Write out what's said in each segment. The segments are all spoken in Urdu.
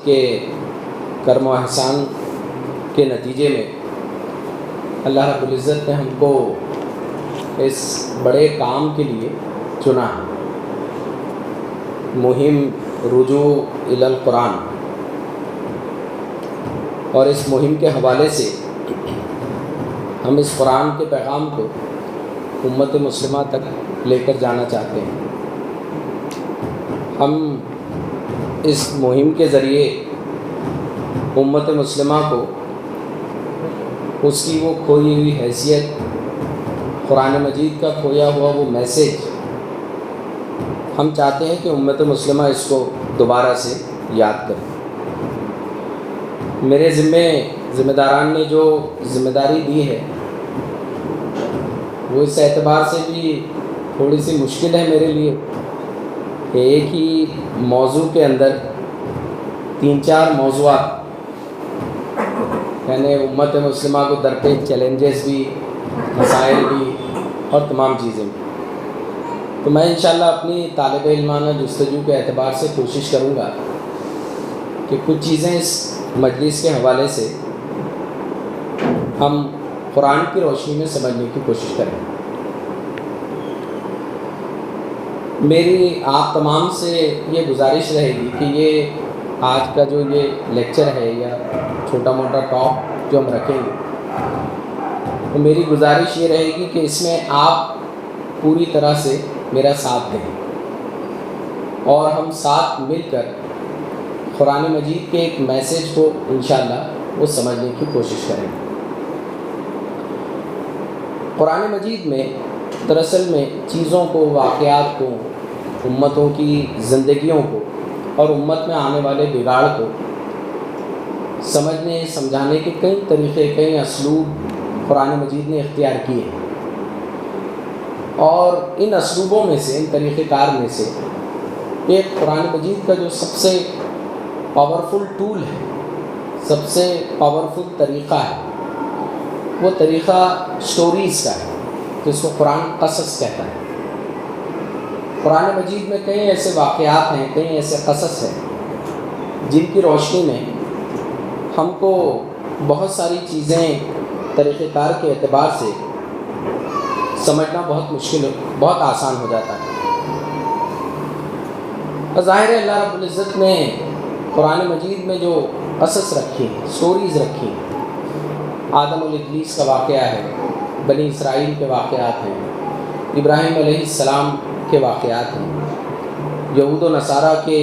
کے کرم و احسان کے نتیجے میں اللہ رب العزت نے ہم کو اس بڑے کام کے لیے چنا ہے، مہم رجوع الی القرآن، اور اس مہم کے حوالے سے ہم اس قرآن کے پیغام کو امت مسلمہ تک لے کر جانا چاہتے ہیں۔ ہم اس مہم کے ذریعے امت مسلمہ کو اس کی وہ کھوئی ہوئی حیثیت، قرآن مجید کا کھویا ہوا وہ میسیج، ہم چاہتے ہیں کہ امت مسلمہ اس کو دوبارہ سے یاد کرے۔ میرے ذمہ داران نے جو ذمہ داری دی ہے وہ اس اعتبار سے بھی تھوڑی سی مشکل ہے میرے لیے کہ ایک ہی موضوع کے اندر 3-4 موضوعات، یعنی امت مسلمہ کو درپیش چیلنجز بھی، مسائل بھی اور تمام چیزیں بھی۔ تو میں انشاءاللہ اپنی طالب علمانہ جستجو کے اعتبار سے کوشش کروں گا کہ کچھ چیزیں اس مجلس کے حوالے سے ہم قرآن کی روشنی میں سمجھنے کی کوشش کریں۔ میری آپ تمام سے یہ گزارش رہے گی کہ یہ آج کا جو یہ لیکچر ہے یا چھوٹا موٹا ٹاک جو ہم رکھیں گے، تو میری گزارش یہ رہے گی کہ اس میں آپ پوری طرح سے میرا ساتھ دیں اور ہم ساتھ مل کر قرآن مجید کے ایک میسیج کو انشاءاللہ وہ سمجھنے کی کوشش کریں۔ قرآن مجید میں دراصل میں چیزوں کو، واقعات کو، امتوں کی زندگیوں کو اور امت میں آنے والے بگاڑ کو سمجھنے سمجھانے کے کئی طریقے، کئی اسلوب قرآن مجید نے اختیار کیے ہیں، اور ان اسلوبوں میں سے، ان طریقہ کار میں سے ایک قرآن مجید کا جو سب سے پاورفل ٹول ہے، سب سے پاورفل طریقہ ہے، وہ طریقہ سٹوریز کا ہے، جس کو قرآن قصص کہتا ہے۔ قرآن مجید میں کئی ایسے واقعات ہیں، کئی ایسے قصص ہیں جن کی روشنی میں ہم کو بہت ساری چیزیں طریقہ کار کے اعتبار سے سمجھنا بہت مشکل، بہت آسان ہو جاتا ہے۔ ظاہر ہے اللہ رب العزت نے قرآن مجید میں جو قصص رکھی ہیں، سٹوریز رکھی ہیں، آدم و ابلیس کا واقعہ ہے، بنی اسرائیل کے واقعات ہیں، ابراہیم علیہ السلام کے واقعات ہیں، یہود و نصارہ کے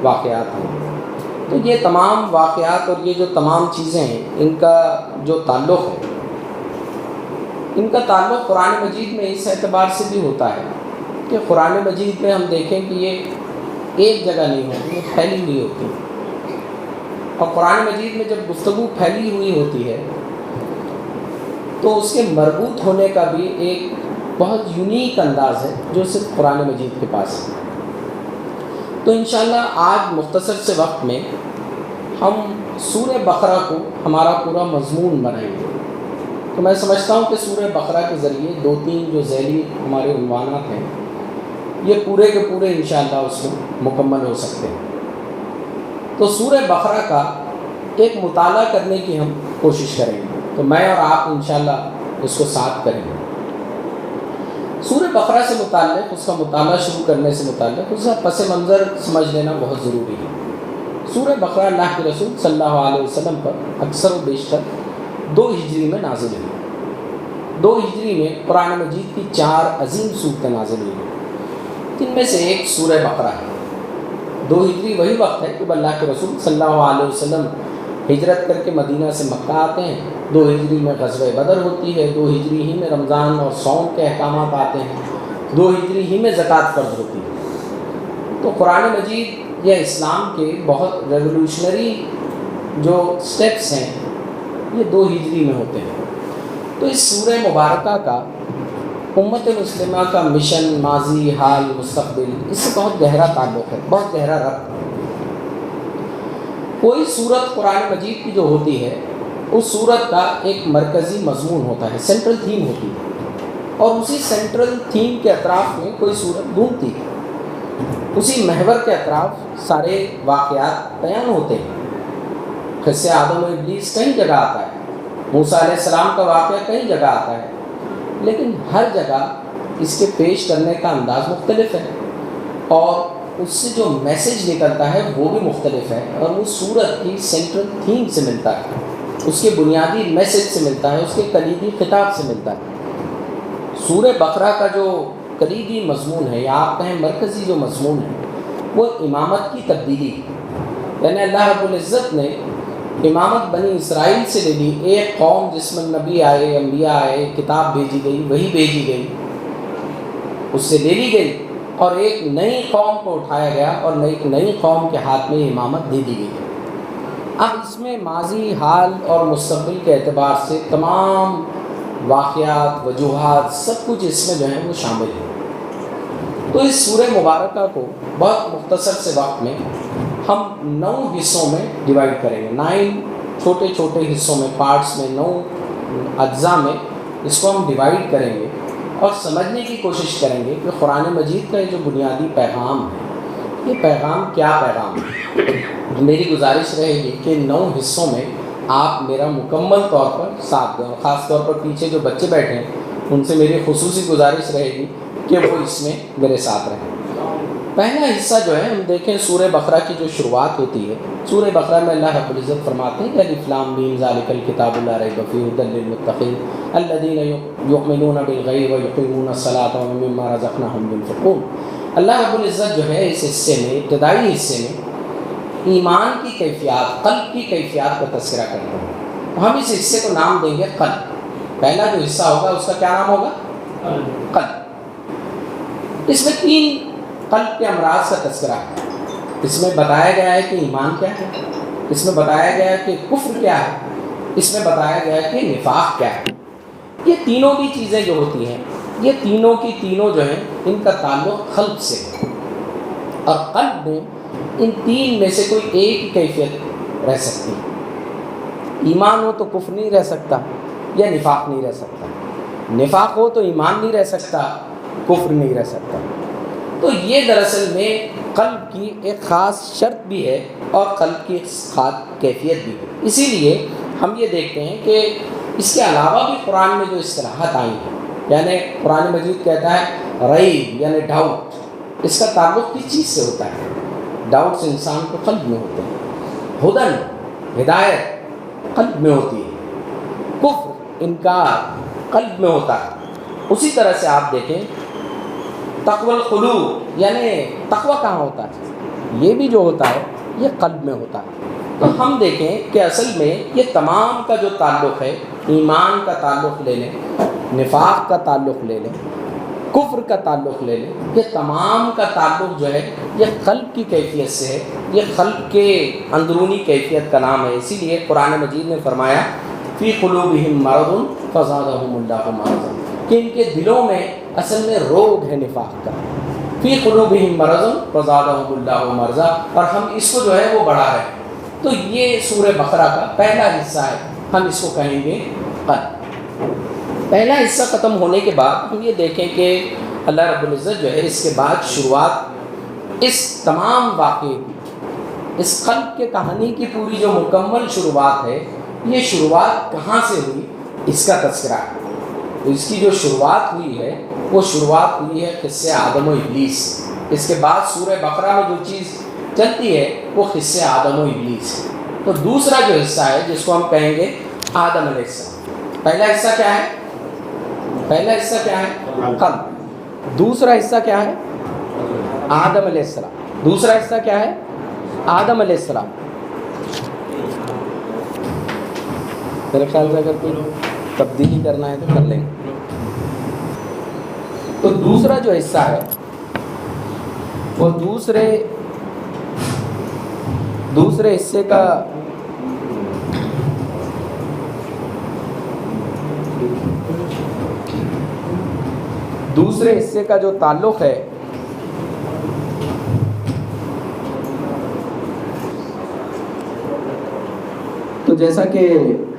واقعات ہیں۔ تو یہ تمام واقعات اور یہ جو تمام چیزیں ہیں، ان کا جو تعلق ہے، ان کا تعلق قرآن مجید میں اس اعتبار سے بھی ہوتا ہے کہ قرآن مجید میں ہم دیکھیں کہ یہ ایک جگہ نہیں ہوتی، یہ پھیلی ہوئی ہوتی ہے، اور قرآن مجید میں جب گفتگو پھیلی ہوئی ہوتی ہے تو اس کے مربوط ہونے کا بھی ایک بہت یونیک انداز ہے جو صرف قرآن مجید کے پاس ہے۔ تو انشاءاللہ آج مختصر سے وقت میں ہم سورہ بقرہ کو ہمارا پورا مضمون بنائیں گے۔ تو میں سمجھتا ہوں کہ سورہ بقرہ کے ذریعے 2-3 جو ذیلی ہمارے عنوانات ہیں، یہ پورے کے پورے انشاءاللہ اس میں مکمل ہو سکتے ہیں۔ تو سورہ بقرہ کا ایک مطالعہ کرنے کی ہم کوشش کریں گے، تو میں اور آپ انشاءاللہ اس کو ساتھ کریں گے۔ سورہ بقرہ سے متعلق، اس کا مطالعہ شروع کرنے سے متعلق اس کا پس منظر سمجھ لینا بہت ضروری ہے۔ سورہ بقرہ اللہ کے رسول صلی اللہ علیہ وسلم پر اکثر و بیشتر 2 ہجری میں نازل ہوئی۔ 2 ہجری میں قرآن مجید کی 4 عظیم صورتیں نازل ہوئی، جن میں سے ایک سورہ بقرہ ہے۔ 2 ہجری وہی وقت ہے جب اللہ کے رسول صلی اللہ علیہ وسلم ہجرت کر کے مدینہ سے مکہ آتے ہیں۔ 2 ہجری میں غزوہ بدر ہوتی ہے، 2 ہجری ہی میں رمضان اور صوم کے احکامات آتے ہیں، 2 ہجری ہی میں زکوٰۃ فرض ہوتی ہے۔ تو قرآن مجید یا اسلام کے بہت ریولوشنری جو سٹیپس ہیں یہ 2 ہجری میں ہوتے ہیں۔ تو اس سورہ مبارکہ کا امت مسلمہ کا مشن، ماضی، حال، مستقبل، اس سے بہت گہرا تعلق ہے، بہت گہرا ربط ہے۔ کوئی صورت قرآن مجید کی جو ہوتی ہے، اس صورت کا ایک مرکزی مضمون ہوتا ہے، سینٹرل تھیم ہوتی ہے، اور اسی سینٹرل تھیم کے اطراف میں کوئی صورت گھومتی ہے۔ اسی محور کے اطراف سارے واقعات بیان ہوتے ہیں۔ قصے آدم و ابلیس کئی جگہ آتا ہے، موسیٰ علیہ السلام کا واقعہ کئی جگہ آتا ہے، لیکن ہر جگہ اس کے پیش کرنے کا انداز مختلف ہے، اور اس سے جو میسج نکلتا ہے وہ بھی مختلف ہے، اور وہ سورت کی سینٹرل تھیم سے ملتا ہے، اس کے بنیادی میسج سے ملتا ہے، اس کے کلیدی خطاب سے ملتا ہے۔ سورہ بقرہ کا جو کلیدی مضمون ہے، یا آپ کہیں مرکزی جو مضمون ہے، وہ امامت کی تبدیلی ہے۔ یعنی اللہ رب العزت نے امامت بنی اسرائیل سے لے لی، ایک قوم جس میں نبی آئے، انبیاء آئے، کتاب بھیجی گئی، وہی بھیجی گئی، اس سے لے لی گئی، اور ایک نئی قوم کو اٹھایا گیا اور نئی قوم کے ہاتھ میں امامت دے دی گئی۔ اب اس میں ماضی، حال اور مستقبل کے اعتبار سے تمام واقعات، وجوہات، سب کچھ اس میں جو ہے وہ شامل ہے۔ تو اس سورہ مبارکہ کو بہت مختصر سے وقت میں ہم 9 حصوں میں ڈیوائیڈ کریں گے، 9 چھوٹے چھوٹے حصوں میں، پارٹس میں، 9 اجزاء میں اس کو ہم ڈیوائیڈ کریں گے، اور سمجھنے کی کوشش کریں گے کہ قرآن مجید کا یہ جو بنیادی پیغام ہے، یہ پیغام کیا پیغام ہے۔ میری گزارش رہے گی کہ 9 حصوں میں آپ میرا مکمل طور پر ساتھ دیں، اور خاص طور پر پیچھے جو بچے بیٹھے ہیں ان سے میری خصوصی گزارش رہے گی کہ وہ اس میں میرے ساتھ رہیں۔ پہلا حصہ جو ہے ہم دیکھیں سورہ بقرہ کی جو شروعات ہوتی ہے، سورہ بقرہ میں اللہ رب العزت فرماتے ہیں کہ الف لام میم ذالک الکتاب لا ریب فیہ ھدی للمتقین الذین یؤمنون بالغیب ویقیمون الصلاۃ ومما رزقناہم ينفقون۔ اللہ رب العزت جو ہے اس حصے میں، ابتدائی حصے میں ایمان کی کیفیات، قلب کی کیفیات کا تذکرہ کرتے ہیں۔ ہم اس حصے کو نام دیں گے قلب۔ پہلا جو حصہ ہوگا اس کا کیا نام ہوگا؟ قلب۔ اس میں 3 قلب کے امراض کا تذکرہ ہے۔ اس میں بتایا گیا ہے کہ ایمان کیا ہے، اس میں بتایا گیا ہے کہ کفر کیا ہے، اس میں بتایا گیا ہے کہ نفاق کیا ہے۔ یہ تینوں کی چیزیں جو ہوتی ہیں، یہ تینوں کی تینوں جو ہیں ان کا تعلق قلب سے ہے، اور قلب میں ان 3 میں سے کوئی ایک ہی کیفیت رہ سکتی ہے۔ ایمان ہو تو کفر نہیں رہ سکتا، یا نفاق نہیں رہ سکتا، نفاق ہو تو ایمان نہیں رہ سکتا، کفر نہیں رہ سکتا۔ تو یہ دراصل میں قلب کی ایک خاص شرط بھی ہے اور قلب کی خاص کیفیت بھی ہے۔ اسی لیے ہم یہ دیکھتے ہیں کہ اس کے علاوہ بھی قرآن میں جو اصطلاحات آئی ہیں، یعنی قرآن مجید کہتا ہے ریب یعنی ڈاؤٹ، اس کا تعلق کس چیز سے ہوتا ہے؟ ڈاؤٹس انسان کو قلب میں ہوتے ہیں۔ ہدن ہدایت قلب میں ہوتی ہے، کفر انکار قلب میں ہوتا ہے۔ اسی طرح سے آپ دیکھیں تقوی القلوب، یعنی تقوی کہاں ہوتا ہے؟ یہ بھی جو ہوتا ہے یہ قلب میں ہوتا ہے۔ تو ہم دیکھیں کہ اصل میں یہ تمام کا جو تعلق ہے، ایمان کا تعلق لے لیں، نفاق کا تعلق لے لیں، کفر کا تعلق لے لیں، یہ تمام کا تعلق جو ہے یہ قلب کی کیفیت سے ہے، یہ قلب کے اندرونی کیفیت کا نام ہے۔ اسی لیے قرآن مجید نے فرمایا فی قلوبہم مرض فزادہم اللہ مرضا، کہ ان کے دلوں میں اصل میں روگ ہے نفاق کا۔ فی قلوبہم مرض فزادہم اللہ مرضا، اور ہم اس کو جو ہے وہ بڑھا رہے ہیں۔ تو یہ سورہ بقرہ کا پہلا حصہ ہے، ہم اس کو کہیں گے قلب۔ پہلا حصہ ختم ہونے کے بعد ہم یہ دیکھیں کہ اللہ رب العزت جو ہے اس کے بعد شروعات اس تمام واقعے کی، اس قلب کے کہانی کی پوری جو مکمل شروعات ہے، یہ شروعات کہاں سے ہوئی اس کا تذکرہ ہے۔ تو اس کی جو شروعات ہوئی ہے وہ شروعات ہوئی ہے قصے آدم و ابلیس سے۔ اس کے بعد سورہ بقرہ میں جو چیز چلتی ہے وہ قصے آدم و ابلیس ہے۔ تو دوسرا جو حصہ ہے جس کو ہم کہیں گے آدم علیہ السلام۔ پہلا حصہ کیا ہے؟ پہلا حصہ کیا ہے؟ قلب۔ دوسرا حصہ کیا ہے؟ آدم علیہ السلام۔ دوسرا حصہ کیا ہے؟ آدم علیہ السلام۔ میرے خیال سے اگر کوئی تبدیلی کرنا ہے تو کر لیں گے۔ تو دوسرا جو حصہ ہے وہ دوسرے حصے کا دوسرے حصے کا جو تعلق ہے تو جیسا کہ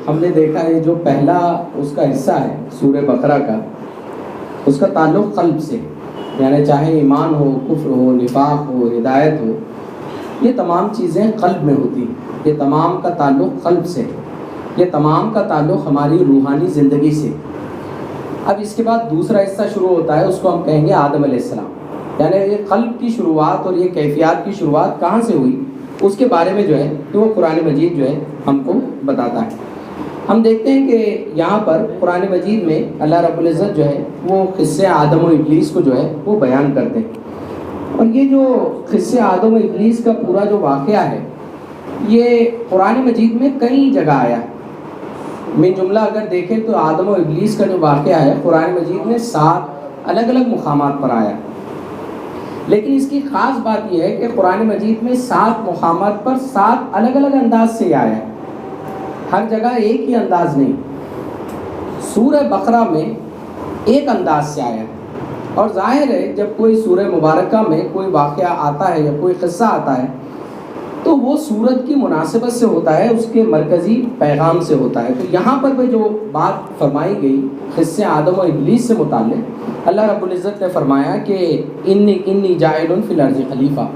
ہم نے دیکھا ہے جو پہلا اس کا حصہ ہے سورہ بقرہ کا، اس کا تعلق قلب سے، یعنی چاہے ایمان ہو، کفر ہو، نفاق ہو، ہدایت ہو، یہ تمام چیزیں قلب میں ہوتی ہیں۔ یہ تمام کا تعلق قلب سے، یہ تمام کا تعلق ہماری روحانی زندگی سے۔ اب اس کے بعد دوسرا حصہ شروع ہوتا ہے، اس کو ہم کہیں گے آدم علیہ السلام۔ یعنی یہ قلب کی شروعات اور یہ کیفیات کی شروعات کہاں سے ہوئی، اس کے بارے میں جو ہے کہ وہ قرآن مجید جو ہے ہم کو بتاتا ہے۔ ہم دیکھتے ہیں کہ یہاں پر قرآن مجید میں اللہ رب العزت جو ہے وہ قصے آدم و ابلیس کو جو ہے وہ بیان کرتے ہیں، اور یہ جو قصے آدم و ابلیس کا پورا جو واقعہ ہے یہ قرآن مجید میں کئی جگہ آیا ہے۔ میں جملہ اگر دیکھیں تو آدم و ابلیس کا جو واقعہ ہے قرآن مجید میں 7 الگ الگ مقامات پر آیا، لیکن اس کی خاص بات یہ ہے کہ قرآن مجید میں 7 مقامات پر 7 الگ الگ انداز سے آیا ہے، ہر جگہ ایک ہی انداز نہیں۔ سورہ بقرہ میں ایک انداز سے آیا ہے، اور ظاہر ہے جب کوئی سورہ مبارکہ میں کوئی واقعہ آتا ہے یا کوئی قصہ آتا ہے تو وہ سورت کی مناسبت سے ہوتا ہے، اس کے مرکزی پیغام سے ہوتا ہے۔ تو یہاں پر بھی جو بات فرمائی گئی قصے آدم و ابلیس سے متعلق، اللہ رب العزت نے فرمایا کہ انی جاعل فی الارض خلیفہ،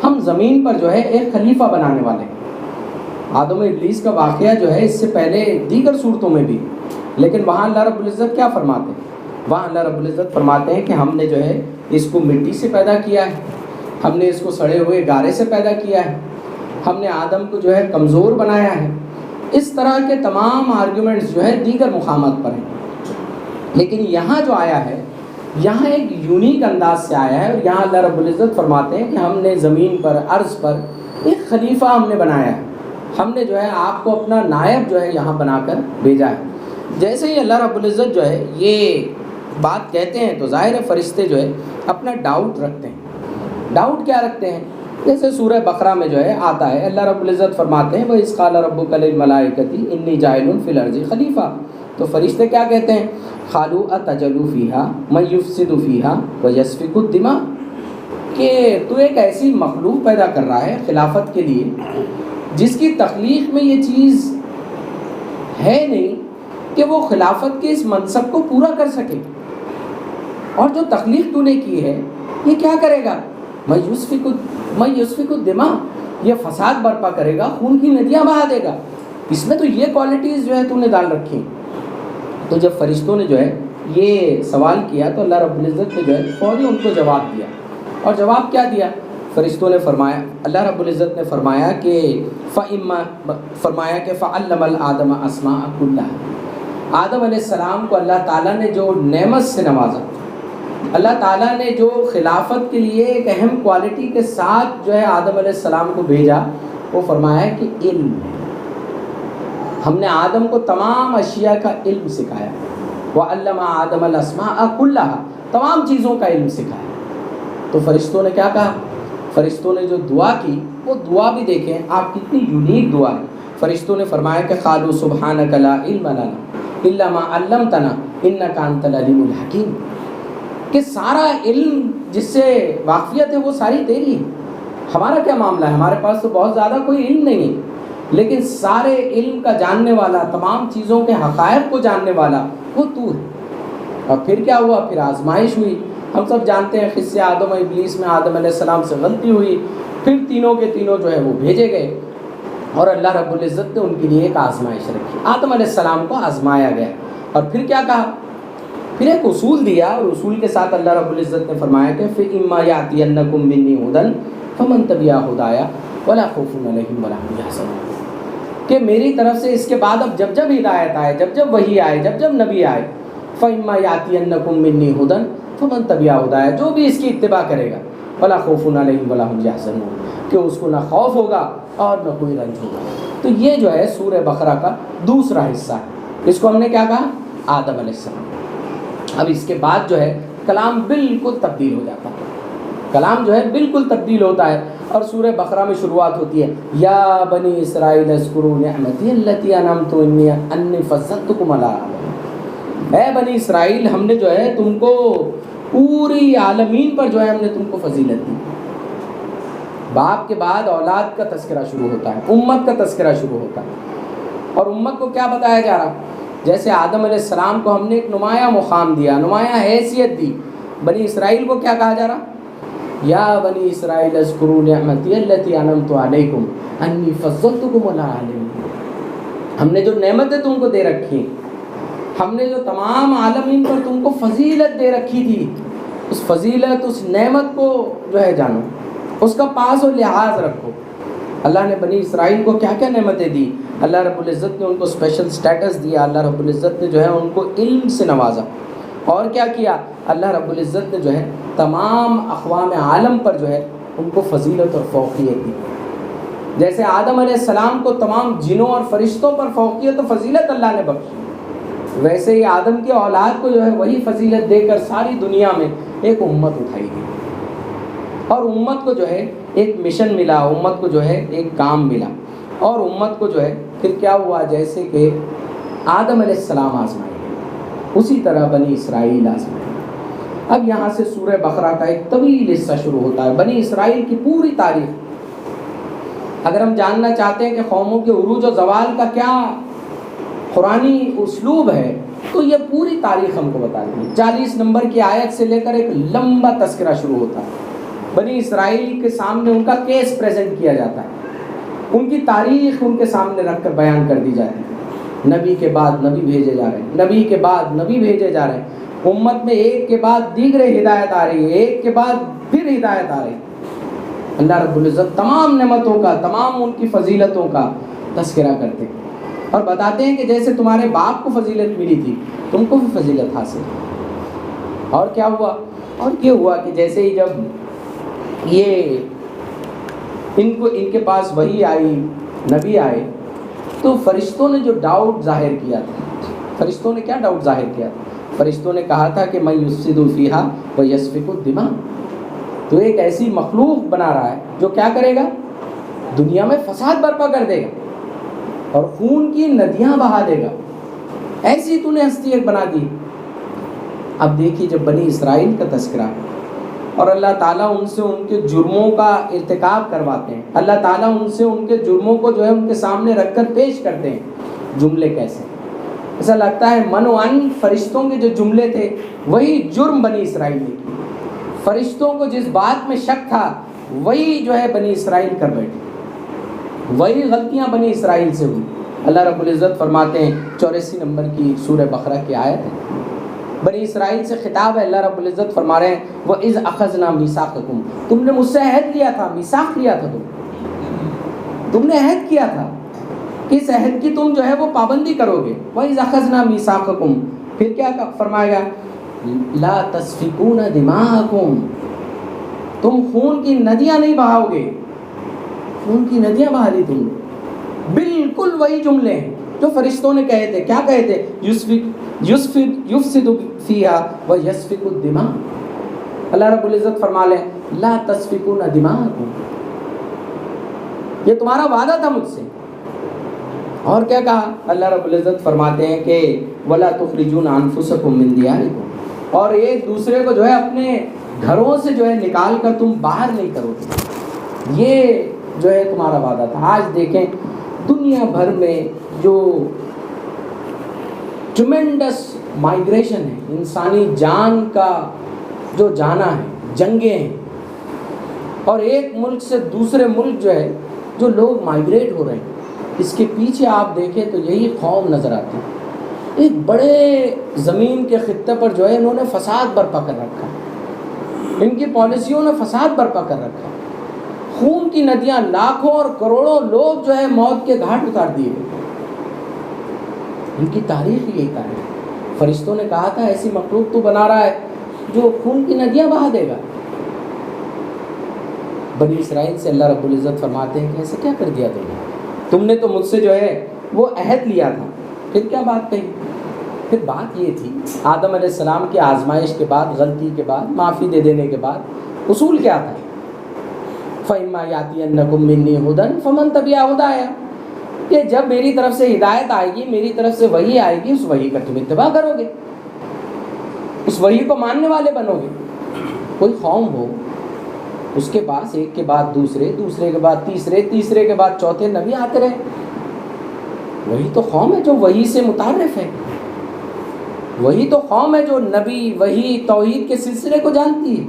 ہم زمین پر جو ہے ایک خلیفہ بنانے والے ہیں۔ آدم و ابلیس کا واقعہ جو ہے اس سے پہلے دیگر صورتوں میں بھی، لیکن وہاں اللہ رب العزت کیا فرماتے ہیں؟ وہاں اللہ رب العزت فرماتے ہیں کہ ہم نے جو ہے اس کو مٹی سے پیدا کیا ہے، ہم نے اس کو سڑے ہوئے گارے سے پیدا کیا ہے، ہم نے آدم کو جو ہے کمزور بنایا ہے۔ اس طرح کے تمام آرگیومنٹس جو ہے دیگر مقامات پر ہیں، لیکن یہاں جو آیا ہے یہاں ایک یونیک انداز سے آیا ہے، اور یہاں اللہ رب العزت فرماتے ہیں کہ ہم نے زمین پر، عرض پر ایک خلیفہ ہم نے بنایا ہے، ہم نے جو ہے آپ کو اپنا نائب جو ہے یہاں بنا کر بھیجا ہے۔ جیسے ہی اللہ رب العزت جو ہے یہ بات کہتے ہیں تو ظاہر فرشتے جو ہے اپنا ڈاؤٹ رکھتے ہیں۔ ڈاؤٹ کیا رکھتے ہیں؟ جیسے سورہ بقرہ میں جو ہے آتا ہے، اللہ رب العزت فرماتے ہیں وَإِذْ قَالَ رَبُّكَ لِلْمَلَائِكَةِ إِنِّي جَاعِلٌ فِي الْأَرْضِ خَلِيفَةً، تو فرشتے کیا کہتے ہیں؟ قَالُوا أَتَجْعَلُ فِيهَا مَن يُفْسِدُ فِيهَا وَيَسْفِكُ الدِّمَاءَ، کہ تو ایک ایسی مخلوق پیدا کر رہا ہے خلافت کے لیے جس کی تخلیق میں یہ چیز ہے نہیں کہ وہ خلافت کے اس منصب کو پورا کر سکے، اور جو تخلیق تو نے کی ہے یہ کیا کرے گا؟ میں یسفک الدماء، یہ فساد برپا کرے گا، خون کی ندیاں بہا دے گا، اس میں تو یہ کوالٹیز جو ہے تو نے ڈال رکھی۔ تو جب فرشتوں نے جو ہے یہ سوال کیا تو اللہ رب العزت نے جو ہے فوری ان کو جواب دیا، اور جواب کیا دیا؟ فرشتوں نے فرمایا، اللہ رب العزت نے فرمایا کہ فَعَلَّمَ الْآدَمَ أَسْمَاءَ كُلَّهَا، آدم علیہ السلام کو اللہ تعالیٰ نے جو نعمت سے نوازا، اللہ تعالیٰ نے جو خلافت کے لیے ایک اہم کوالٹی کے ساتھ جو ہے آدم علیہ السلام کو بھیجا، وہ فرمایا کہ علم، ہم نے آدم کو تمام اشیاء کا علم سکھایا، وَعَلَّمَ آدَمَ الْأَسْمَاءَ كُلَّهَا، تمام چیزوں کا علم سکھایا۔ تو فرشتوں نے کیا کہا؟ فرشتوں نے جو دعا کی وہ دعا بھی دیکھیں آپ کتنی یونیک دعا ہے۔ فرشتوں نے فرمایا کہ قالوا سبحانک لا علم لنا الا ما علمتنا انک انت العلیم الحکیم، کہ سارا علم جس سے واقفیت ہے وہ ساری تیری ہے، ہمارا کیا معاملہ ہے، ہمارے پاس تو بہت زیادہ کوئی علم نہیں ہے، لیکن سارے علم کا جاننے والا، تمام چیزوں کے حقائق کو جاننے والا وہ تو ہے۔ اور پھر کیا ہوا؟ پھر آزمائش ہوئی، ہم سب جانتے ہیں قصے آدم و ابلیس میں آدم علیہ السلام سے غلطی ہوئی، پھر تینوں کے تینوں جو ہے وہ بھیجے گئے، اور اللہ رب العزت نے ان کے لیے ایک آزمائش رکھی، آدم علیہ السلام کو آزمایا گیا، اور پھر کیا کہا؟ پھر ایک اصول دیا، اور اصول کے ساتھ اللہ رب العزت نے فرمایا کہ فَإِمَّا يَأْتِيَنَّكُم مِّنِّي هُدًى فَمَن تَبِعَ هُدَايَ وَلَا خَوْفٌ عَلَيْهِمْ وَلَا هُمْ يَحْزَنُونَ، کہ میری طرف سے اس کے بعد اب جب جب ہدایت آئے، جب جب وحی آئے، جب جب نبی آئے، فَإِمَّا يَأْتِيَنَّكُم مِّنِّي هُدًى فَمَن تَبِعَ هُدَايَ، جو بھی اس کی اتباع کرے گا، وَلَا خَوْفٌ عَلَيْهِمْ وَلَا هُمْ يَحْزَنُونَ، کہ اس کو نہ خوف ہوگا اور نہ کوئی رنج ہوگا۔ تو یہ جو ہے سورہ بقرہ کا دوسرا حصہ ہے، اس کو ہم نے کیا کہا؟ آدم علیہ السلام۔ اب اس کے بعد جو ہے کلام بالکل تبدیل ہو جاتا ہے، کلام جو ہے بالکل تبدیل ہوتا ہے، اور سورہ بقرہ میں شروعات ہوتی ہے یا بنی اسرائیل اذکروا نعمتی التی انعمت انی فضلتکم علی العالمین، اے بنی اسرائیل ہم نے جو ہے تم کو پوری عالمین پر جو ہے ہم نے تم کو فضیلت دی۔ باپ کے بعد اولاد کا تذکرہ شروع ہوتا ہے، امت کا تذکرہ شروع ہوتا ہے، اور امت کو کیا بتایا جا رہا؟ جیسے آدم علیہ السلام کو ہم نے ایک نمایاں مقام دیا، نمایاں حیثیت دی، بنی اسرائیل کو کیا کہا جا رہا؟ یا بنی اسرائیل اذکروا نعمتی التی انعمت علیکم انی فضلتکم علی العالمین. ہم نے جو نعمتیں تم کو دے رکھی، ہم نے جو تمام عالمین پر تم کو فضیلت دے رکھی تھی، اس فضیلت، اس نعمت کو جو ہے جانو، اس کا پاس و لحاظ رکھو. اللہ نے بنی اسرائیل کو کیا کیا نعمتیں دی. اللہ رب العزت نے ان کو اسپیشل سٹیٹس دیا. اللہ رب العزت نے جو ہے ان کو علم سے نوازا. اور کیا کیا؟ اللہ رب العزت نے جو ہے تمام اقوام عالم پر جو ہے ان کو فضیلت اور فوقیت دی. جیسے آدم علیہ السلام کو تمام جنوں اور فرشتوں پر فوقیت و فضیلت اللہ نے بخشی، ویسے ہی آدم کی اولاد کو جو ہے وہی فضیلت دے کر ساری دنیا میں ایک امت اٹھائی گئی. اور امت کو جو ہے ایک مشن ملا، امت کو جو ہے ایک کام ملا. اور امت کو جو ہے پھر کیا ہوا، جیسے کہ آدم علیہ السلام آزمائے گئے، اسی طرح بنی اسرائیل آزمائے. اب یہاں سے سورہ بقرہ کا ایک طویل حصہ شروع ہوتا ہے، بنی اسرائیل کی پوری تاریخ. اگر ہم جاننا چاہتے ہیں کہ قوموں کے عروج و زوال کا کیا قرآنی اسلوب ہے تو یہ پوری تاریخ ہم کو بتا دیں. 40 نمبر کی آیت سے لے کر ایک لمبا تذکرہ شروع ہوتا ہے. بنی اسرائیل کے سامنے ان کا کیس پریزنٹ کیا جاتا ہے، ان کی تاریخ ان کے سامنے رکھ کر بیان کر دی جاتی ہے. نبی کے بعد نبی بھیجے جا رہے ہیں، نبی کے بعد نبی بھیجے جا رہے ہیں. امت میں ایک کے بعد دیگرے ہدایت آ رہی ہے، ایک کے بعد پھر ہدایت آ رہی ہے. اللہ رب العزت تمام نعمتوں کا، تمام ان کی فضیلتوں کا تذکرہ کرتے ہیں اور بتاتے ہیں کہ جیسے تمہارے باپ کو فضیلت ملی تھی تم کو بھی فضیلت حاصل. اور کیا ہوا؟ اور یہ ہوا کہ جیسے ہی جب یہ ان کے پاس وحی آئی، نبی آئے، تو فرشتوں نے جو ڈاؤٹ ظاہر کیا تھا، فرشتوں نے کیا ڈاؤٹ ظاہر کیا تھا؟ فرشتوں نے کہا تھا کہ من یفسد فیہا ویسفک الدماء، تو ایک ایسی مخلوق بنا رہا ہے جو کیا کرے گا؟ دنیا میں فساد برپا کر دے گا اور خون کی ندیاں بہا دے گا. ایسی تو نے ہستی ایک بنا دی. اب دیکھیے جب بنی اسرائیل کا تذکرہ اور اللہ تعالیٰ ان سے ان کے جرموں کا ارتکاب کرواتے ہیں، اللہ تعالیٰ ان سے ان کے جرموں کو جو ہے ان کے سامنے رکھ کر پیش کرتے ہیں. جملے کیسے؟ ایسا لگتا ہے من و ان فرشتوں کے جو جملے تھے وہی جرم بنی اسرائیل نے کی. فرشتوں کو جس بات میں شک تھا وہی جو ہے بنی اسرائیل کر بیٹھے، وہی غلطیاں بنی اسرائیل سے ہوئی. اللہ رب العزت فرماتے ہیں 84 نمبر کی سورہ بقرہ کی آیت ہے، بنی اسرائیل سے خطاب ہے. اللہ رب العزت فرما رہے ہیں وَإِذْ أَخَذْنَا مِيثَاقَكُمْ، تم نے مجھ سے عہد لیا تھا، میثاق لیا تھا، تم نے عہد کیا تھا، کس عہد کی تم جو ہے وہ پابندی کرو گے. وَإِذْ أَخَذْنَا مِيثَاقَكُمْ، پھر کیا فرمائے گا؟ لا تسفکون دماءکم، تم خون کی ندیاں نہیں بہاؤ گے. خون کی ندیاں بہا دی تم نے. بالکل وہی جملے ہیں جو فرشتوں نے کہے تھے. کیا کہے تھے؟ یفسد فیہا ویسفک الدماء. اللہ رب العزت فرما لیں لا تسفکون دماءکم، یہ تمہارا وعدہ تھا مجھ سے. اور کیا کہا؟ اللہ رب العزت فرماتے ہیں کہ ولا تخرجون انفسکم من دیارکم، اور ایک دوسرے کو جو ہے اپنے گھروں سے جو ہے نکال کر تم باہر نہیں کرو گے. یہ جو ہے تمہارا وعدہ تھا. آج دیکھیں دنیا بھر میں جو ٹرمینڈس مائیگریشن ہے، انسانی جان کا جو جانا ہے، جنگیں ہیں، اور ایک ملک سے دوسرے ملک جو ہے جو لوگ مائیگریٹ ہو رہے ہیں، اس کے پیچھے آپ دیکھیں تو یہی قوم نظر آتی ہے. ایک بڑے زمین کے خطے پر جو ہے انہوں نے فساد برپا کر رکھا، ان کی پالیسیوں نے فساد برپا کر رکھا. خون کی ندیاں، لاکھوں اور کروڑوں لوگ جو ہے موت کے گھاٹ اتار دیے. ان کی تاریخ یہی تاریخ. فرشتوں نے کہا تھا ایسی مخلوق تو بنا رہا ہے جو خون کی ندیاں بہا دے گا. بنی اسرائیل سے اللہ رب العزت فرماتے ہیں کہ ایسا کیا کر دیا تم نے تو مجھ سے جو ہے وہ عہد لیا تھا. پھر کیا بات کہی؟ پھر بات یہ تھی آدم علیہ السلام کی آزمائش کے بعد، غلطی کے بعد، معافی دے دینے کے بعد اصول کیا تھا؟ فَإِمَّا يَأْتِيَنَّكُم مِّنِّي هُدًى فَمَن تَبِعَ هُدَايَ، کہ جب میری طرف سے ہدایت آئے گی، میری طرف سے وحی آئے گی، اس وحی کا تم اتباع کرو گے، اس وحی کو ماننے والے بنو گے. کوئی قوم ہو اس کے پاس ایک کے بعد دوسرے، دوسرے کے بعد تیسرے، تیسرے کے بعد چوتھے نبی آتے رہے. وہی تو قوم ہے جو وحی سے متعارف ہے. وہی تو قوم ہے جو نبی وحی توحید کے سلسلے کو جانتی ہے،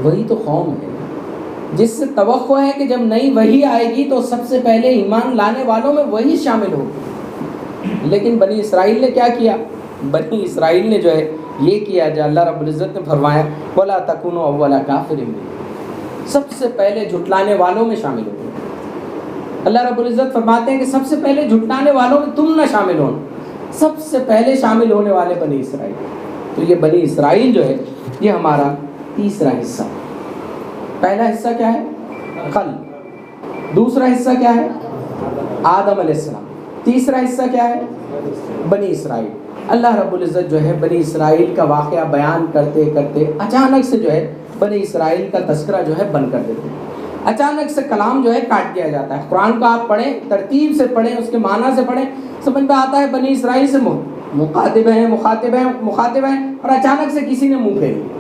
وہی تو قوم ہے جس سے توقع ہے کہ جب نئی وحی آئے گی تو سب سے پہلے ایمان لانے والوں میں وہی شامل ہوگی۔ لیکن بنی اسرائیل نے کیا کیا؟ بنی اسرائیل نے جو ہے یہ کیا جو اللہ رب العزت نے فرمایا وَلَا تَكُونُوا أَوَّلَ كَافِرٍ بِهِ، سب سے پہلے جھٹلانے والوں میں شامل ہو۔ اللہ رب العزت فرماتے ہیں کہ سب سے پہلے جھٹلانے والوں میں تم نہ شامل ہو، سب سے پہلے شامل ہونے والے بنی اسرائیل۔ تو یہ بنی اسرائیل جو ہے یہ ہمارا تیسرا حصہ۔ پہلا حصہ کیا ہے؟ قلب۔ دوسرا حصہ کیا ہے؟ آدم علیہ السلام۔ تیسرا حصہ کیا ہے؟ بنی اسرائیل۔ اللہ رب العزت جو ہے بنی اسرائیل کا واقعہ بیان کرتے کرتے اچانک سے جو ہے بنی اسرائیل کا تذکرہ جو ہے بند کر دیتے ہیں۔ اچانک سے کلام جو ہے کاٹ دیا جاتا ہے۔ قرآن کو آپ پڑھیں، ترتیب سے پڑھیں، اس کے معنی سے پڑھیں، سمجھ میں آتا ہے بنی اسرائیل سے مخاطب ہیں اور اچانک سے کسی نے منہ پھیر لیا۔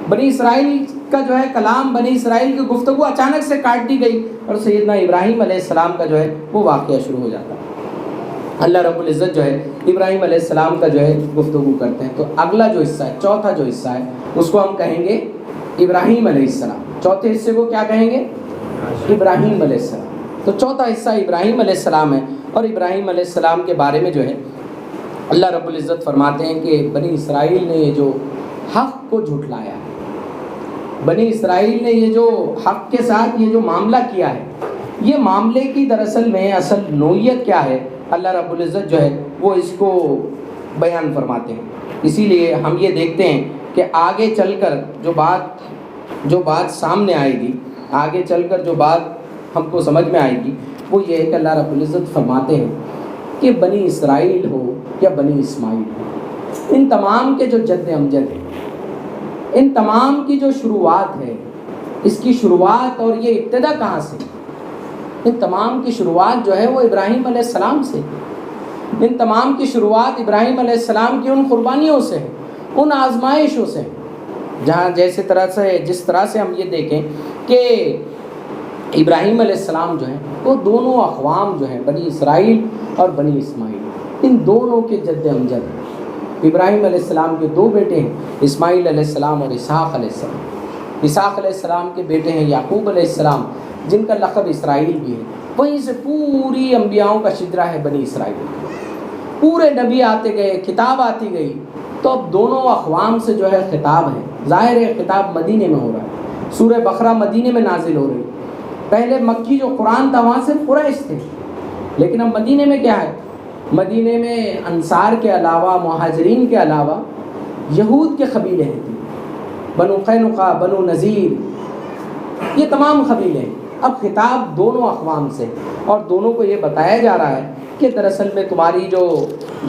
بنی اسرائیل کا جو ہے کلام، بنی اسرائیل کی گفتگو اچانک سے کاٹ دی گئی اور سیدنا ابراہیم علیہ السلام کا جو ہے وہ واقعہ شروع ہو جاتا ہے۔ اللہ رب العزت جو ہے ابراہیم علیہ السلام کا جو ہے گفتگو کرتے ہیں۔ تو اگلا جو حصہ ہے، چوتھا جو حصہ ہے، اس کو ہم کہیں گے ابراہیم علیہ السلام۔ چوتھے حصے کو کیا کہیں گے؟ ابراہیم علیہ السلام۔ تو چوتھا حصہ ابراہیم علیہ السلام ہے، اور ابراہیم علیہ السلام کے بارے میں جو ہے اللہ رب العزت فرماتے ہیں کہ بنی اسرائیل نے یہ جو حق کو جھٹلایا، بنی اسرائیل نے یہ جو حق کے ساتھ یہ جو معاملہ کیا ہے، یہ معاملے کی دراصل میں اصل نوعیت کیا ہے، اللہ رب العزت جو ہے وہ اس کو بیان فرماتے ہیں۔ اسی لیے ہم یہ دیکھتے ہیں کہ آگے چل کر جو بات سامنے آئے گی، آگے چل کر جو بات ہم کو سمجھ میں آئے گی وہ یہ ہے کہ اللہ رب العزت فرماتے ہیں کہ بنی اسرائیل ہو یا بنی اسماعیل ہو، ان تمام کے جو جد امجد ہیں، ان تمام کی جو شروعات ہے، اس کی شروعات اور یہ ابتدا کہاں سے؟ ان تمام کی شروعات جو ہے وہ ابراہیم علیہ السلام سے، ان تمام کی شروعات ابراہیم علیہ السلام کی ان قربانیوں سے ہے، ان آزمائشوں سے، جہاں جس طرح سے ہم یہ دیکھیں کہ ابراہیم علیہ السلام جو ہیں وہ دونوں اقوام جو ہیں بنی اسرائیل اور بنی اسماعیل، ان دونوں کے جد امجد ہیں۔ ابراہیم علیہ السلام کے دو بیٹے ہیں، اسماعیل علیہ السلام اور اسحاق علیہ السلام۔ اسحاق علیہ السلام کے بیٹے ہیں یعقوب علیہ السلام، جن کا لقب اسرائیل بھی ہے۔ وہیں سے پوری انبیاؤں کا شجرہ ہے بنی اسرائیل، پورے نبی آتے گئے، کتاب آتی گئی، تو اب دونوں اقوام سے جو ہے خطاب ہے۔ ظاہر ہے خطاب مدینے میں ہو رہا ہے، سورہ بقرہ مدینے میں نازل ہو رہی ہے۔ پہلے مکی جو قرآن تھا وہاں سے قریش تھے، لیکن اب مدینے میں کیا ہے؟ مدینے میں انصار کے علاوہ، مہاجرین کے علاوہ یہود کے قبیلے ہیں، بنو قینقاع، بنو نذیر، یہ تمام قبیلے ہیں۔ اب خطاب دونوں اقوام سے، اور دونوں کو یہ بتایا جا رہا ہے کہ دراصل میں تمہاری جو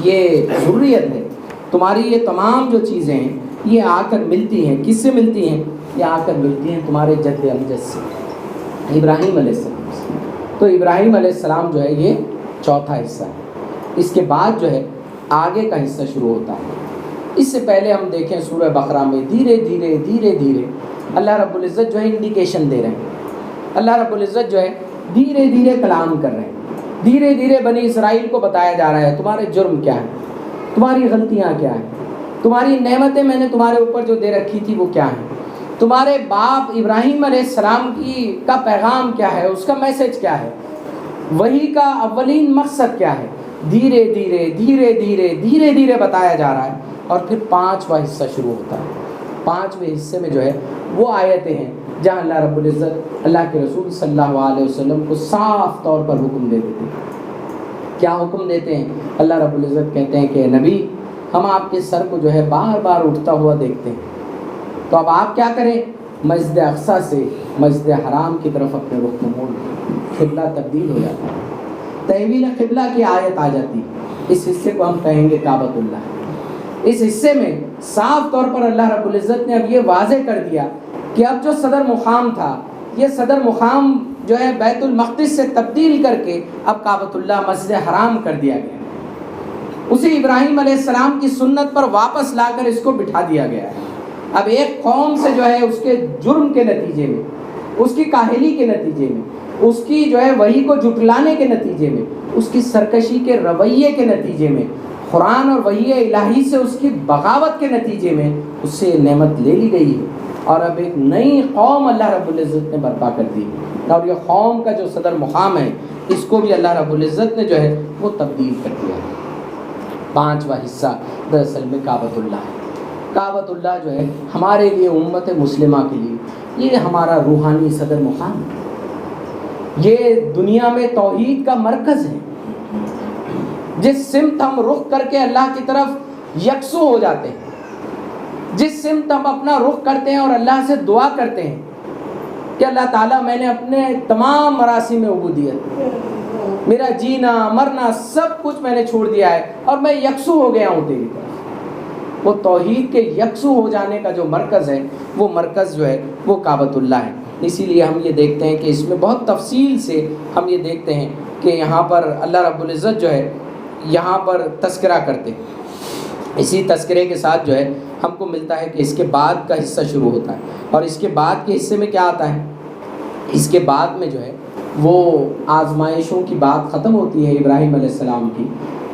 یہ ضروریت ہے، تمہاری یہ تمام جو چیزیں ہیں، یہ آ کر ملتی ہیں۔ کس سے ملتی ہیں؟ یہ آ کر ملتی ہیں تمہارے جد امجد سے، ابراہیم علیہ السلام سے۔ تو ابراہیم علیہ السلام جو ہے یہ چوتھا حصہ ہے۔ اس کے بعد جو ہے آگے کا حصہ شروع ہوتا ہے۔ اس سے پہلے ہم دیکھیں سورہ بقرہ میں دھیرے دھیرے اللہ رب العزت جو ہے انڈیکیشن دے رہے ہیں، اللہ رب العزت جو ہے دھیرے دھیرے کلام کر رہے ہیں، دھیرے دھیرے بنی اسرائیل کو بتایا جا رہا ہے تمہارے جرم کیا ہے، تمہاری غلطیاں کیا ہیں، تمہاری نعمتیں میں نے تمہارے اوپر جو دے رکھی تھی وہ کیا ہیں، تمہارے باپ ابراہیم علیہ السلام کا پیغام کیا ہے، اس کا میسج کیا ہے، وحی کا اولین مقصد کیا ہے۔ دھیرے دھیرے بتایا جا رہا ہے، اور پھر پانچواں حصہ شروع ہوتا ہے۔ پانچویں حصے میں جو ہے وہ آیتیں ہیں جہاں اللہ رب العزت اللہ کے رسول صلی اللہ علیہ وسلم کو صاف طور پر حکم دے دیتے ہیں۔ کیا حکم دیتے ہیں؟ اللہ رب العزت کہتے ہیں کہ نبی، ہم آپ کے سر کو جو ہے بار بار اٹھتا ہوا دیکھتے ہیں، تو اب آپ کیا کریں؟ مسجد اقصیٰ سے مسجد حرام کی طرف اپنے رخ کو موڑ دیں۔ قبلہ تبدیل ہو جاتا ہے، تحویل قبلہ کی آیت آ جاتی ہے۔ اس حصے کو ہم کہیں گے کعبۃ اللہ۔ اس حصے میں صاف طور پر اللہ رب العزت نے اب یہ واضح کر دیا کہ اب جو صدر مقام تھا، یہ صدر مقام جو ہے بیت المقدس سے تبدیل کر کے اب کعبۃ اللہ مسجد حرام کر دیا گیا، اسی ابراہیم علیہ السلام کی سنت پر واپس لا کر اس کو بٹھا دیا گیا ہے۔ اب ایک قوم سے جو ہے اس کے جرم کے نتیجے میں، اس کی کاہلی کے نتیجے میں، اس کی جو ہے وحی کو جھٹلانے کے نتیجے میں، اس کی سرکشی کے رویے کے نتیجے میں، قرآن اور وحی الہی سے اس کی بغاوت کے نتیجے میں اس سے نعمت لے لی گئی ہے، اور اب ایک نئی قوم اللہ رب العزت نے برپا کر دی، اور یہ قوم کا جو صدر مقام ہے اس کو بھی اللہ رب العزت نے جو ہے وہ تبدیل کر دیا ہے۔ پانچواں حصہ دراصل میں کعبۃ اللہ ہے۔ کعبۃ اللہ جو ہے ہمارے لیے، امت مسلمہ کے لیے، یہ ہمارا روحانی صدر مقام ہے، یہ دنیا میں توحید کا مرکز ہے۔ جس سمت ہم رخ کر کے اللہ کی طرف یکسو ہو جاتے ہیں، جس سمت ہم اپنا رخ کرتے ہیں اور اللہ سے دعا کرتے ہیں کہ اللہ تعالیٰ میں نے اپنے تمام مراسم عبودیت، میرا جینا مرنا سب کچھ میں نے چھوڑ دیا ہے اور میں یکسو ہو گیا ہوں تیری طرف، وہ توحید کے یکسو ہو جانے کا جو مرکز ہے، وہ مرکز جو ہے وہ کعبۃ اللہ ہے۔ اسی لیے ہم یہ دیکھتے ہیں کہ اس میں بہت تفصیل سے ہم یہ دیکھتے ہیں کہ یہاں پر اللہ رب العزت جو ہے یہاں پر تذکرہ کرتے ہیں۔ اسی تذکرے کے ساتھ جو ہے ہم کو ملتا ہے کہ اس کے بعد کا حصہ شروع ہوتا ہے، اور اس کے بعد کے حصے میں کیا آتا ہے؟ اس کے بعد میں جو ہے وہ آزمائشوں کی بات ختم ہوتی ہے ابراہیم علیہ السلام کی،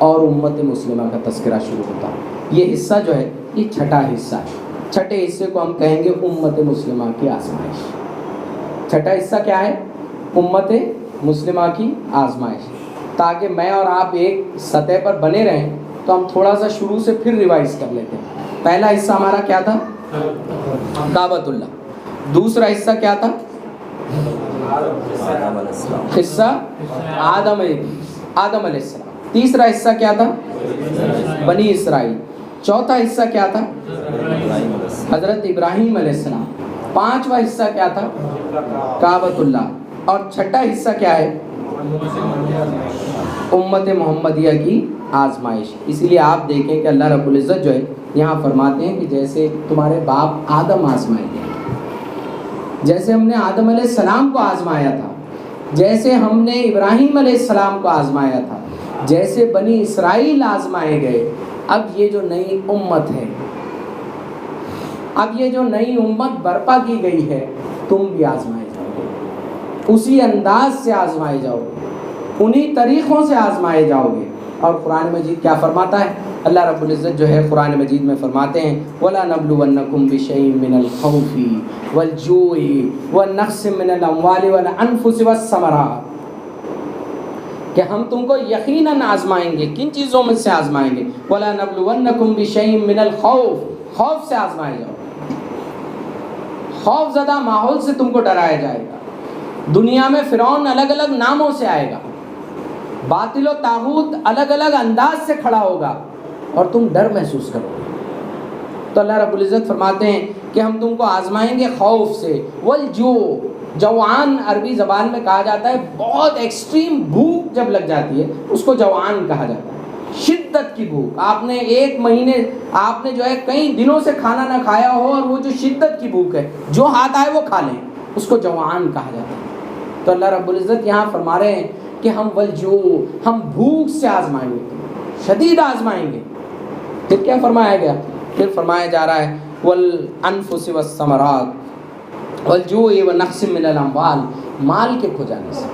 اور امت مسلمہ کا تذکرہ شروع ہوتا ہے۔ یہ حصہ جو ہے یہ چھٹا حصہ ہے۔ چھٹے حصے کو ہم کہیں گے امت مسلمہ کی آزمائش۔ چھٹا حصہ کیا ہے؟ امت مسلمہ کی آزمائش۔ تاکہ میں اور آپ ایک سطح پر بنے رہیں تو ہم تھوڑا سا شروع سے پھر ریوائز کر لیتے ہیں۔ پہلا حصہ ہمارا کیا تھا؟ کعبۃ اللہ۔ دوسرا حصہ کیا تھا؟ حصہ آدم علیہ السلام۔ تیسرا حصہ کیا تھا؟ بنی اسرائیل۔ چوتھا حصہ کیا تھا؟ حضرت ابراہیم علیہ السلام۔ پانچواں حصہ کیا تھا؟ کعبۃ اللہ۔ اور چھٹا حصہ کیا ہے؟ امت محمدیہ کی آزمائش۔ اسی لیے آپ دیکھیں کہ اللہ رب العزت جو ہے یہاں فرماتے ہیں کہ جیسے تمہارے باپ آدم آزمائے گئے، جیسے ہم نے آدم علیہ السلام کو آزمایا تھا، جیسے ہم نے ابراہیم علیہ السلام کو آزمایا تھا، جیسے بنی اسرائیل آزمائے گئے، اب یہ جو نئی امت ہے، اب یہ جو نئی امت برپا کی گئی ہے، تم بھی آزمائے جاؤ گے، اسی انداز سے آزمائے جاؤ گے، انہی طریقوں سے آزمائے جاؤ گے۔ اور قرآن مجید کیا فرماتا ہے؟ اللہ رب العزت جو ہے قرآن مجید میں فرماتے ہیں وَلَنَبْلُوَنَّكُمْ بِشَيْءٍ مِّنَ الْخَوْفِ وَالْجُوعِ وَالنَّقْصِ مِّنَ الْأَمْوَالِ وَالْأَنفُسِ وَالثَّمَرَاتِ، کہ ہم تم کو یقیناً آزمائیں گے۔ کن چیزوں میں سے آزمائیں گے؟ وَلَنَبْلُوَنَّكُمْ بِشَيْءٍ مِّنَ الْخَوْفِ، خوف سے آزمائے جاؤ، خوف زدہ ماحول سے تم کو ڈرایا جائے گا۔ دنیا میں فرعون الگ الگ ناموں سے آئے گا، باطل و طاغوت الگ الگ انداز سے کھڑا ہوگا، اور تم ڈر محسوس کرو گے۔ تو اللہ رب العزت فرماتے ہیں کہ ہم تم کو آزمائیں گے خوف سے، والجوع، جوعان عربی زبان میں کہا جاتا ہے بہت ایکسٹریم بھوک جب لگ جاتی ہے اس کو جوعان کہا جاتا ہے، شدت کی بھوک۔ آپ نے ایک مہینے، آپ نے جو ہے کئی دنوں سے کھانا نہ کھایا ہو، اور وہ جو شدت کی بھوک ہے، جو ہاتھ آئے وہ کھا لیں، اس کو جوعان کہا جاتا ہے۔ تو اللہ رب العزت یہاں فرما رہے ہیں کہ ہم والجوع، ہم بھوک سے آزمائیں گے، شدید آزمائیں گے۔ پھر کیا فرمایا گیا؟ پھر فرمایا جا رہا ہے والانفس والثمرات والجوع ونقص من الاموال، مال کے کھو جانے سے،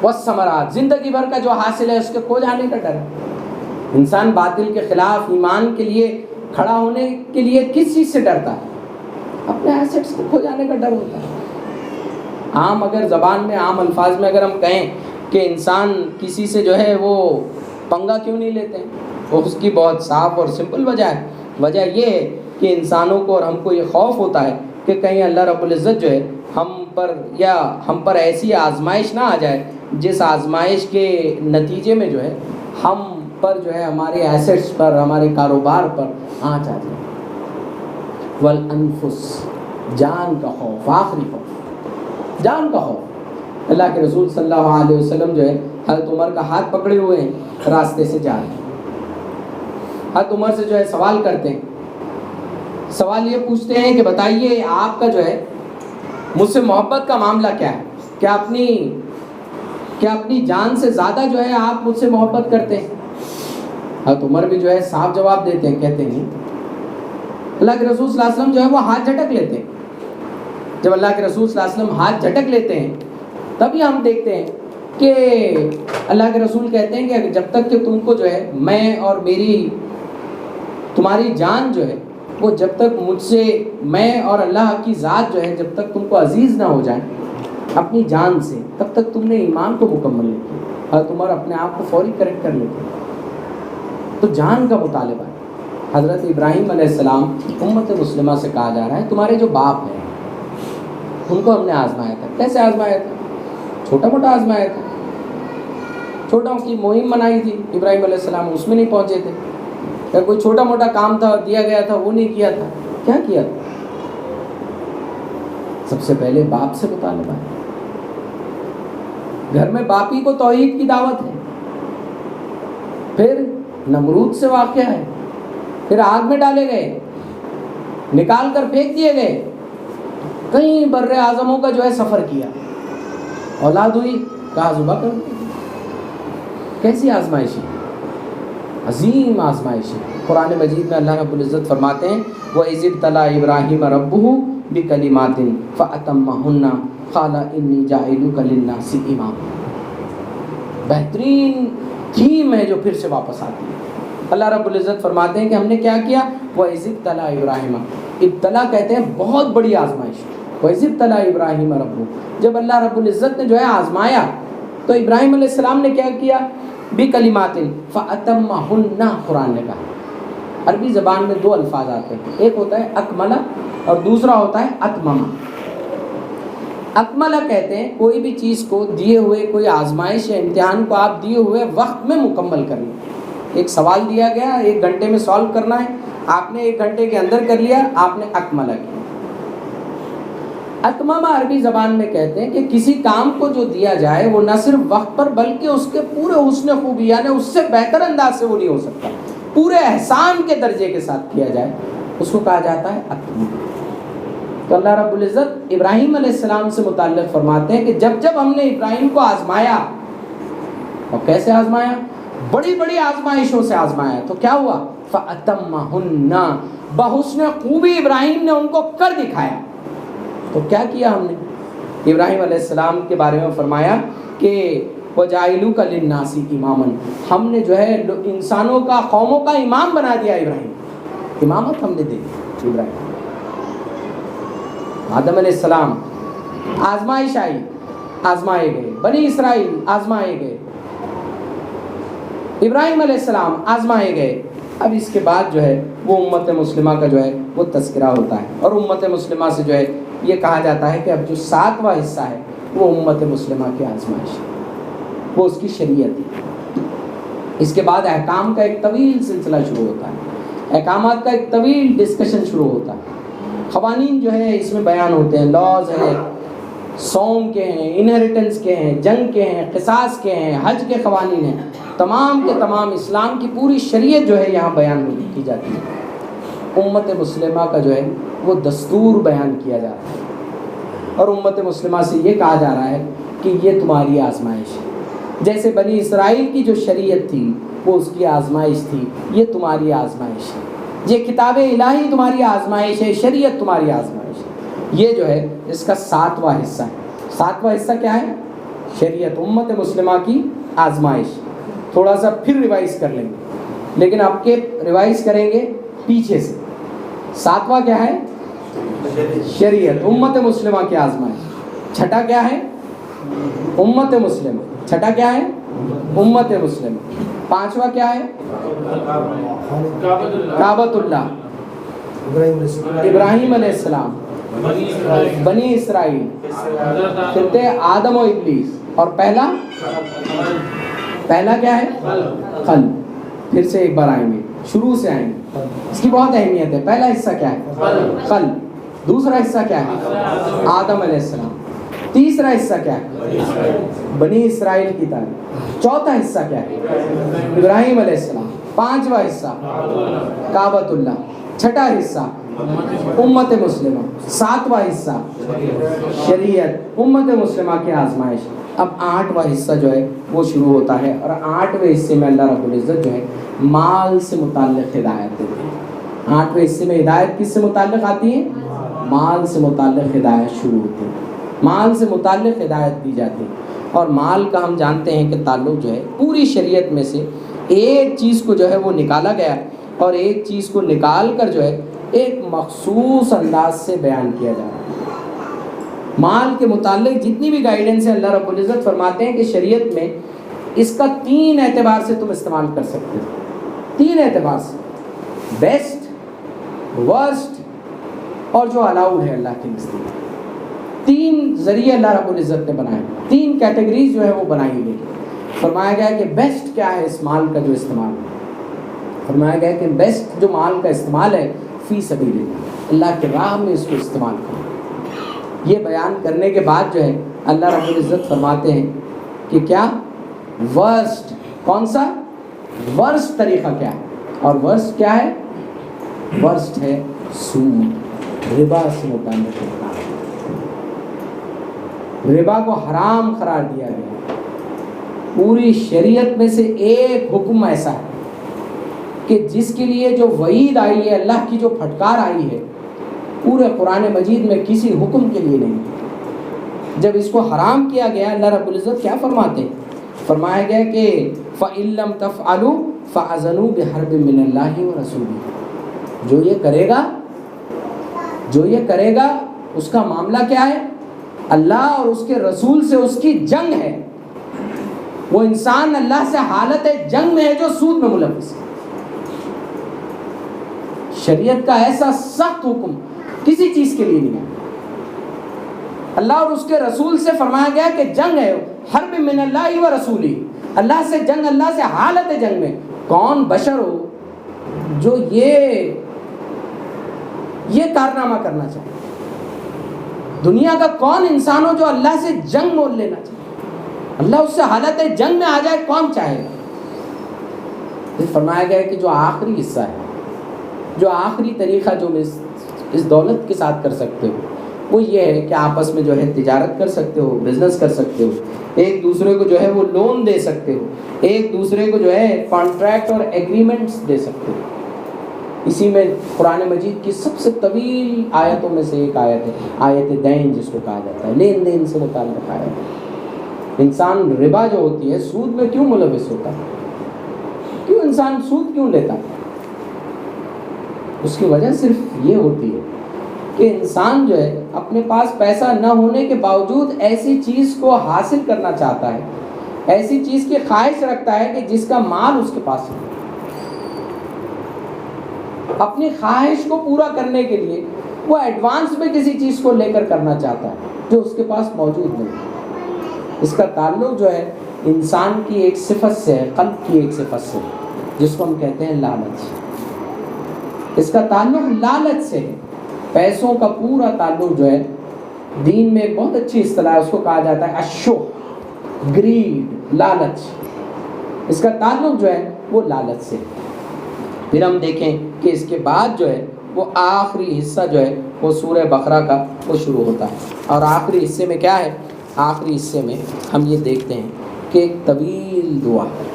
والثمرات، زندگی بھر کا جو حاصل ہے اس کے کھو جانے کا ڈر۔ انسان باطل کے خلاف ایمان کے لیے کھڑا ہونے کے لیے کس چیز سے ڈرتا ہے؟ اپنے ایسٹس کو کھو جانے کا ڈر ہوتا ہے۔ عام اگر زبان میں، عام الفاظ میں اگر ہم کہیں کہ انسان کسی سے جو ہے وہ پنگا کیوں نہیں لیتے ہیں، وہ اس کی بہت صاف اور سمپل وجہ ہے۔ وجہ یہ ہے کہ انسانوں کو اور ہم کو یہ خوف ہوتا ہے کہ کہیں اللہ رب العزت جو ہے ہم پر ایسی آزمائش نہ آ جائے جس آزمائش کے نتیجے میں جو ہے ہم پر جو ہے ہمارے ایسٹس پر، ہمارے کاروبار پر آنچ آ جائے۔ والانفس، جان کا خوف، آخری خوف، جان کا خوف۔ اللہ کے رسول صلی اللہ علیہ وسلم جو ہے حضرت عمر کا ہاتھ پکڑے ہوئے ہیں، راستے سے جا رہے ہیں، حضرت عمر سے جو ہے سوال کرتے ہیں، سوال یہ پوچھتے ہیں کہ بتائیے آپ کا جو ہے مجھ سے محبت کا معاملہ کیا ہے؟ کیا اپنی جان سے زیادہ جو ہے آپ مجھ سے محبت کرتے ہیں؟ حضرت عمر بھی جو ہے صاف جواب دیتے ہیں، کہتے ہیں اللہ کے رسول صلی اللہ علیہ وسلم جو ہے وہ ہاتھ جھٹک لیتے ہیں، جب اللہ کے رسول صلی اللہ علیہ وسلم ہاتھ جھٹک لیتے ہیں تبھی ہم دیکھتے ہیں کہ اللہ کے رسول کہتے ہیں کہ جب تک کہ تم کو جو ہے میں اور تمہاری جان جو ہے وہ جب تک مجھ سے میں اور اللہ کی ذات جو ہے جب تک تم کو عزیز نہ ہو جائے اپنی جان سے تب تک تم نے ایمان کو مکمل نہیں کیا، حضرت عمر اپنے آپ کو فوری کریکٹ کر لیتے۔ تو جان کا مطالبہ ہے۔ حضرت ابراہیم علیہ السلام امت مسلمہ سے کہا جا رہا ہے تمہارے جو باپ ہیں ان کو ہم نے آزمایا تھا۔ کیسے آزمایا تھا؟ چھوٹا موٹا آزمایا تھا، چھوٹا کی مہم بنائی تھی ابراہیم علیہ السلام، اس میں نہیں پہنچے تھے، یا کوئی چھوٹا موٹا کام تھا دیا گیا تھا وہ نہیں کیا تھا، کیا کیا تھا؟ سب سے پہلے باپ سے مطالبہ ہے۔ گھر میں باپی کو توحید کی دعوت ہے، پھر نمرود سے واقعہ ہے، پھر آگ میں ڈالے گئے، نکال کر پھینک دیے گئے، کئی بر اعظموں کا جو ہے سفر کیا، اولاد ہوئی کہا ذبح کر دو۔ کیسی آزمائش ہے؟ عظیم آزمائش ہے۔ قرآن مجید میں اللہ رب العزت فرماتے ہیں وَإِذِ ابْتَلَىٰ إِبْرَاهِيمَ رَبُّهُ بِكَلِمَاتٍ فَأَتَمَّهُنَّ قَالَ إِنِّي جَاعِلُكَ لِلنَّاسِ إِمَامًا۔ بہترین تھیم ہے جو پھر سے واپس آتی ہے۔ اللہ رب العزت فرماتے ہیں کہ ہم نے کیا کیا؟ وَإِذِ ابْتَلَىٰ إِبْرَاهِيمَ، ابتلا کہتے ہیں بہت بڑی آزمائش۔ وَإِذِ ابْتَلَىٰ إِبْرَاهِيمَ رَبُّهُ، جب اللہ رب العزت نے جو ہے آزمایا تو ابراہیم علیہ السلام نے کیا کیا؟ بِكَلِمَاتٍ فَأَتَمَّهُنَّ، قرآن نے کہا۔ عربی زبان میں دو الفاظ آتے ہیں، ایک ہوتا ہے اکملہ اور دوسرا ہوتا ہے اتممہ۔ اکملہ کہتے ہیں کوئی بھی چیز کو دیے ہوئے، کوئی آزمائش یا امتحان کو آپ دیے ہوئے وقت میں مکمل کر لیں۔ ایک سوال دیا گیا 1 گھنٹے میں سالو کرنا ہے، آپ نے 1 گھنٹے کے اندر کر لیا، آپ نے اکملہ کیا۔ اتممہ عربی زبان میں کہتے ہیں کہ کسی کام کو جو دیا جائے وہ نہ صرف وقت پر بلکہ اس کے پورے حسن خوبی، یعنی اس سے بہتر انداز سے وہ نہیں ہو سکتا، پورے احسان کے درجے کے ساتھ کیا جائے، اس کو کہا جاتا ہے اتممہ۔ تو اللہ رب العزت ابراہیم علیہ السلام سے متعلق فرماتے ہیں کہ جب ہم نے ابراہیم کو آزمایا، اور کیسے آزمایا؟ بڑی بڑی آزمائشوں سے آزمایا، تو کیا ہوا؟ فَأَتَمَّهُنَّ، بحسن خوبی ابراہیم نے ان کو کر دکھایا۔ تو کیا کیا ہم نے؟ ابراہیم علیہ السلام کے بارے میں فرمایا کہ وَجَعِلُوكَ لِلنَّاسِ إِمَامًا، ہم نے جو ہے انسانوں کا، قوموں کا امام بنا دیا ابراہیم، امامت ہم نے دے دی ابراہیم۔ آدم علیہ السلام آزمائش آئی، آزمائے گئے، بنی اسرائیل آزمائے گئے، ابراہیم علیہ السلام آزمائے گئے۔ اب اس کے بعد جو ہے وہ امت مسلمہ کا جو ہے وہ تذکرہ ہوتا ہے، اور امت مسلمہ سے جو ہے یہ کہا جاتا ہے کہ اب جو 7واں حصہ ہے وہ امت مسلمہ کی آزمائش ہے، وہ اس کی شریعت ہے۔ اس کے بعد احکام کا ایک طویل سلسلہ شروع ہوتا ہے، احکامات کا ایک طویل ڈسکشن شروع ہوتا ہے، قوانین جو ہے اس میں بیان ہوتے ہیں، لاز ہیں، صوم کے ہیں، انہیریٹنس کے ہیں، جنگ کے ہیں، قصاص کے ہیں، حج کے قوانین ہیں، تمام کے تمام اسلام کی پوری شریعت جو ہے یہاں بیان کی جاتی ہے۔ امت مسلمہ کا جو ہے وہ دستور بیان کیا جاتا ہے، اور امت مسلمہ سے یہ کہا جا رہا ہے کہ یہ تمہاری آزمائش ہے، جیسے بنی اسرائیل کی جو شریعت تھی وہ اس کی آزمائش تھی، یہ تمہاری آزمائش ہے، یہ کتاب الہی تمہاری آزمائش ہے، شریعت تمہاری آزمائش ہے۔ یہ جو ہے اس کا 7واں حصہ ہے۔ 7واں حصہ کیا ہے؟ شریعت، امت مسلمہ کی آزمائش۔ تھوڑا سا پھر ریوائز کر لیں گے، لیکن آپ کے ریوائز کریں گے پیچھے سے۔ 7واں کیا ہے؟ شریعت، امت مسلمہ کی آزمائش۔ چھٹا کیا ہے؟ امت مسلمہ۔ چھٹا کیا ہے؟ امت مسلمہ۔ 5واں کیا ہے؟ کعبۃ اللہ، ابراہیم علیہ السلام، بنی اسرائیل، پھر آدم و ابلیس، اور پہلا کیا ہے؟ قلب۔ پھر سے ایک بار آئیں گے، شروع سے آئیں گے، اس کی بہت اہمیت ہے۔ پہلا حصہ کیا ہے؟ قلب۔ دوسرا حصہ کیا ہے؟ آدم علیہ السلام۔ تیسرا حصہ کیا ہے؟ بنی اسرائیل کی تعلیم۔ چوتھا حصہ کیا ہے؟ ابراہیم علیہ السلام۔ 5واں حصہ کعبۃ اللہ۔ چھٹا حصہ امت مسلمہ۔ 7واں حصہ شریعت، امت مسلمہ کی آزمائش۔ اب 8واں حصہ جو ہے وہ شروع ہوتا ہے، اور 8ویں حصے میں اللہ رب العزت جو ہے مال سے متعلق ہدایت دیتے ہیں۔ 8ویں حصے میں ہدایت کس سے متعلق آتی ہے؟ مال سے متعلق ہدایت شروع ہوتی ہے، مال سے متعلق ہدایت دی جاتی ہے۔ اور مال کا ہم جانتے ہیں کہ تعلق جو ہے پوری شریعت میں سے ایک چیز کو جو ہے وہ نکالا گیا، اور ایک چیز کو نکال کر جو ہے ایک مخصوص انداز سے بیان کیا جا رہا ہے۔ مال کے متعلق جتنی بھی گائیڈنس ہے، اللہ رب العزت فرماتے ہیں کہ شریعت میں اس کا 3 اعتبار سے تم استعمال کر سکتے ہو، 3 اعتبار سے، بیسٹ، ورسٹ اور جو الاؤڈ ہے اللہ کے نزدیک۔ 3 ذریعے اللہ رب العزت نے بنائے، 3 کیٹیگریز جو ہے وہ بنائی گئی۔ فرمایا گیا کہ بیسٹ کیا ہے اس مال کا جو استعمال ہے، فرمایا گیا کہ بیسٹ جو مال کا استعمال ہے فی سبیل اللہ، اللہ کے راہ میں اس کو استعمال کرو۔ یہ بیان کرنے کے بعد جو ہے اللہ رب العزت فرماتے ہیں کہ کیا ورسٹ، کون سا ورسٹ طریقہ کیا ہے، اور ورسٹ کیا ہے؟ ورسٹ ہے سود، ربا سے متعلق ہے۔ ربا کو حرام قرار دیا گیا۔ پوری شریعت میں سے ایک حکم ایسا ہے کہ جس کے لیے جو وعید آئی ہے، اللہ کی جو پھٹکار آئی ہے، پورے قرآن مجید میں کسی حکم کے لیے نہیں۔ جب اس کو حرام کیا گیا، اللہ رب العزت کیا فرماتے ہیں؟ فرمایا گیا کہ فَإِن لَّمْ تَفْعَلُوا فَأَذَنُوا بِحَرْبٍ مِّنَ اللَّهِ وَرَسُولِهِ، جو یہ کرے گا اس کا معاملہ کیا ہے؟ اللہ اور اس کے رسول سے اس کی جنگ ہے۔ وہ انسان اللہ سے حالت جنگ میں ہے جو سود میں ملوث ہے۔ شریعت کا ایسا سخت حکم کسی چیز کے لیے نہیں ہے۔ اللہ اور اس کے رسول سے فرمایا گیا کہ جنگ ہے، حرب من اللہ و رسولی، اللہ سے جنگ، اللہ سے حالت جنگ میں۔ کون بشر ہو جو یہ کارنامہ کرنا چاہے؟ دنیا کا کون انسان ہو جو اللہ سے جنگ مول لینا چاہے؟ اللہ اس سے حالت جنگ میں آ جائے، کون چاہے گا؟ پھر فرمایا گیا کہ جو آخری حصہ ہے، جو آخری طریقہ جو اس دولت کے ساتھ کر سکتے ہو، وہ یہ ہے کہ آپس میں جو ہے تجارت کر سکتے ہو، بزنس کر سکتے ہو، ایک دوسرے کو جو ہے وہ لون دے سکتے ہو، ایک دوسرے کو جو ہے کانٹریکٹ اور ایگریمنٹس دے سکتے ہو۔ اسی میں قرآن مجید کی سب سے طویل آیتوں میں سے ایک آیت ہے، آیت دین جس کو کہا جاتا ہے، لین دین سے متعلق آیت۔ انسان ربا جو ہوتی ہے، سود میں کیوں ملوث ہوتا ہے؟ کیوں انسان سود کیوں لیتا ہے؟ اس کی وجہ صرف یہ ہوتی ہے کہ انسان جو ہے اپنے پاس پیسہ نہ ہونے کے باوجود ایسی چیز کو حاصل کرنا چاہتا ہے، ایسی چیز کی خواہش رکھتا ہے کہ جس کا مال اس کے پاس ہے۔ اپنی خواہش کو پورا کرنے کے لیے وہ ایڈوانس میں کسی چیز کو لے کر کرنا چاہتا ہے جو اس کے پاس موجود نہیں۔ اس کا تعلق جو ہے انسان کی ایک صفت سے ہے، قلب کی ایک صفت سے، جس کو ہم کہتے ہیں لالچ۔ اس کا تعلق لالچ سے ہے۔ پیسوں کا پورا تعلق جو ہے دین میں ایک بہت اچھی اصطلاح ہے، اس کو کہا جاتا ہے الشح، گریڈ، لالچ۔ اس کا تعلق جو ہے وہ لالچ سے۔ پھر ہم دیکھیں کہ اس کے بعد جو ہے وہ آخری حصہ جو ہے وہ سورہ بقرہ کا وہ شروع ہوتا ہے، اور آخری حصے میں کیا ہے؟ آخری حصے میں ہم یہ دیکھتے ہیں کہ ایک طویل دعا ہے،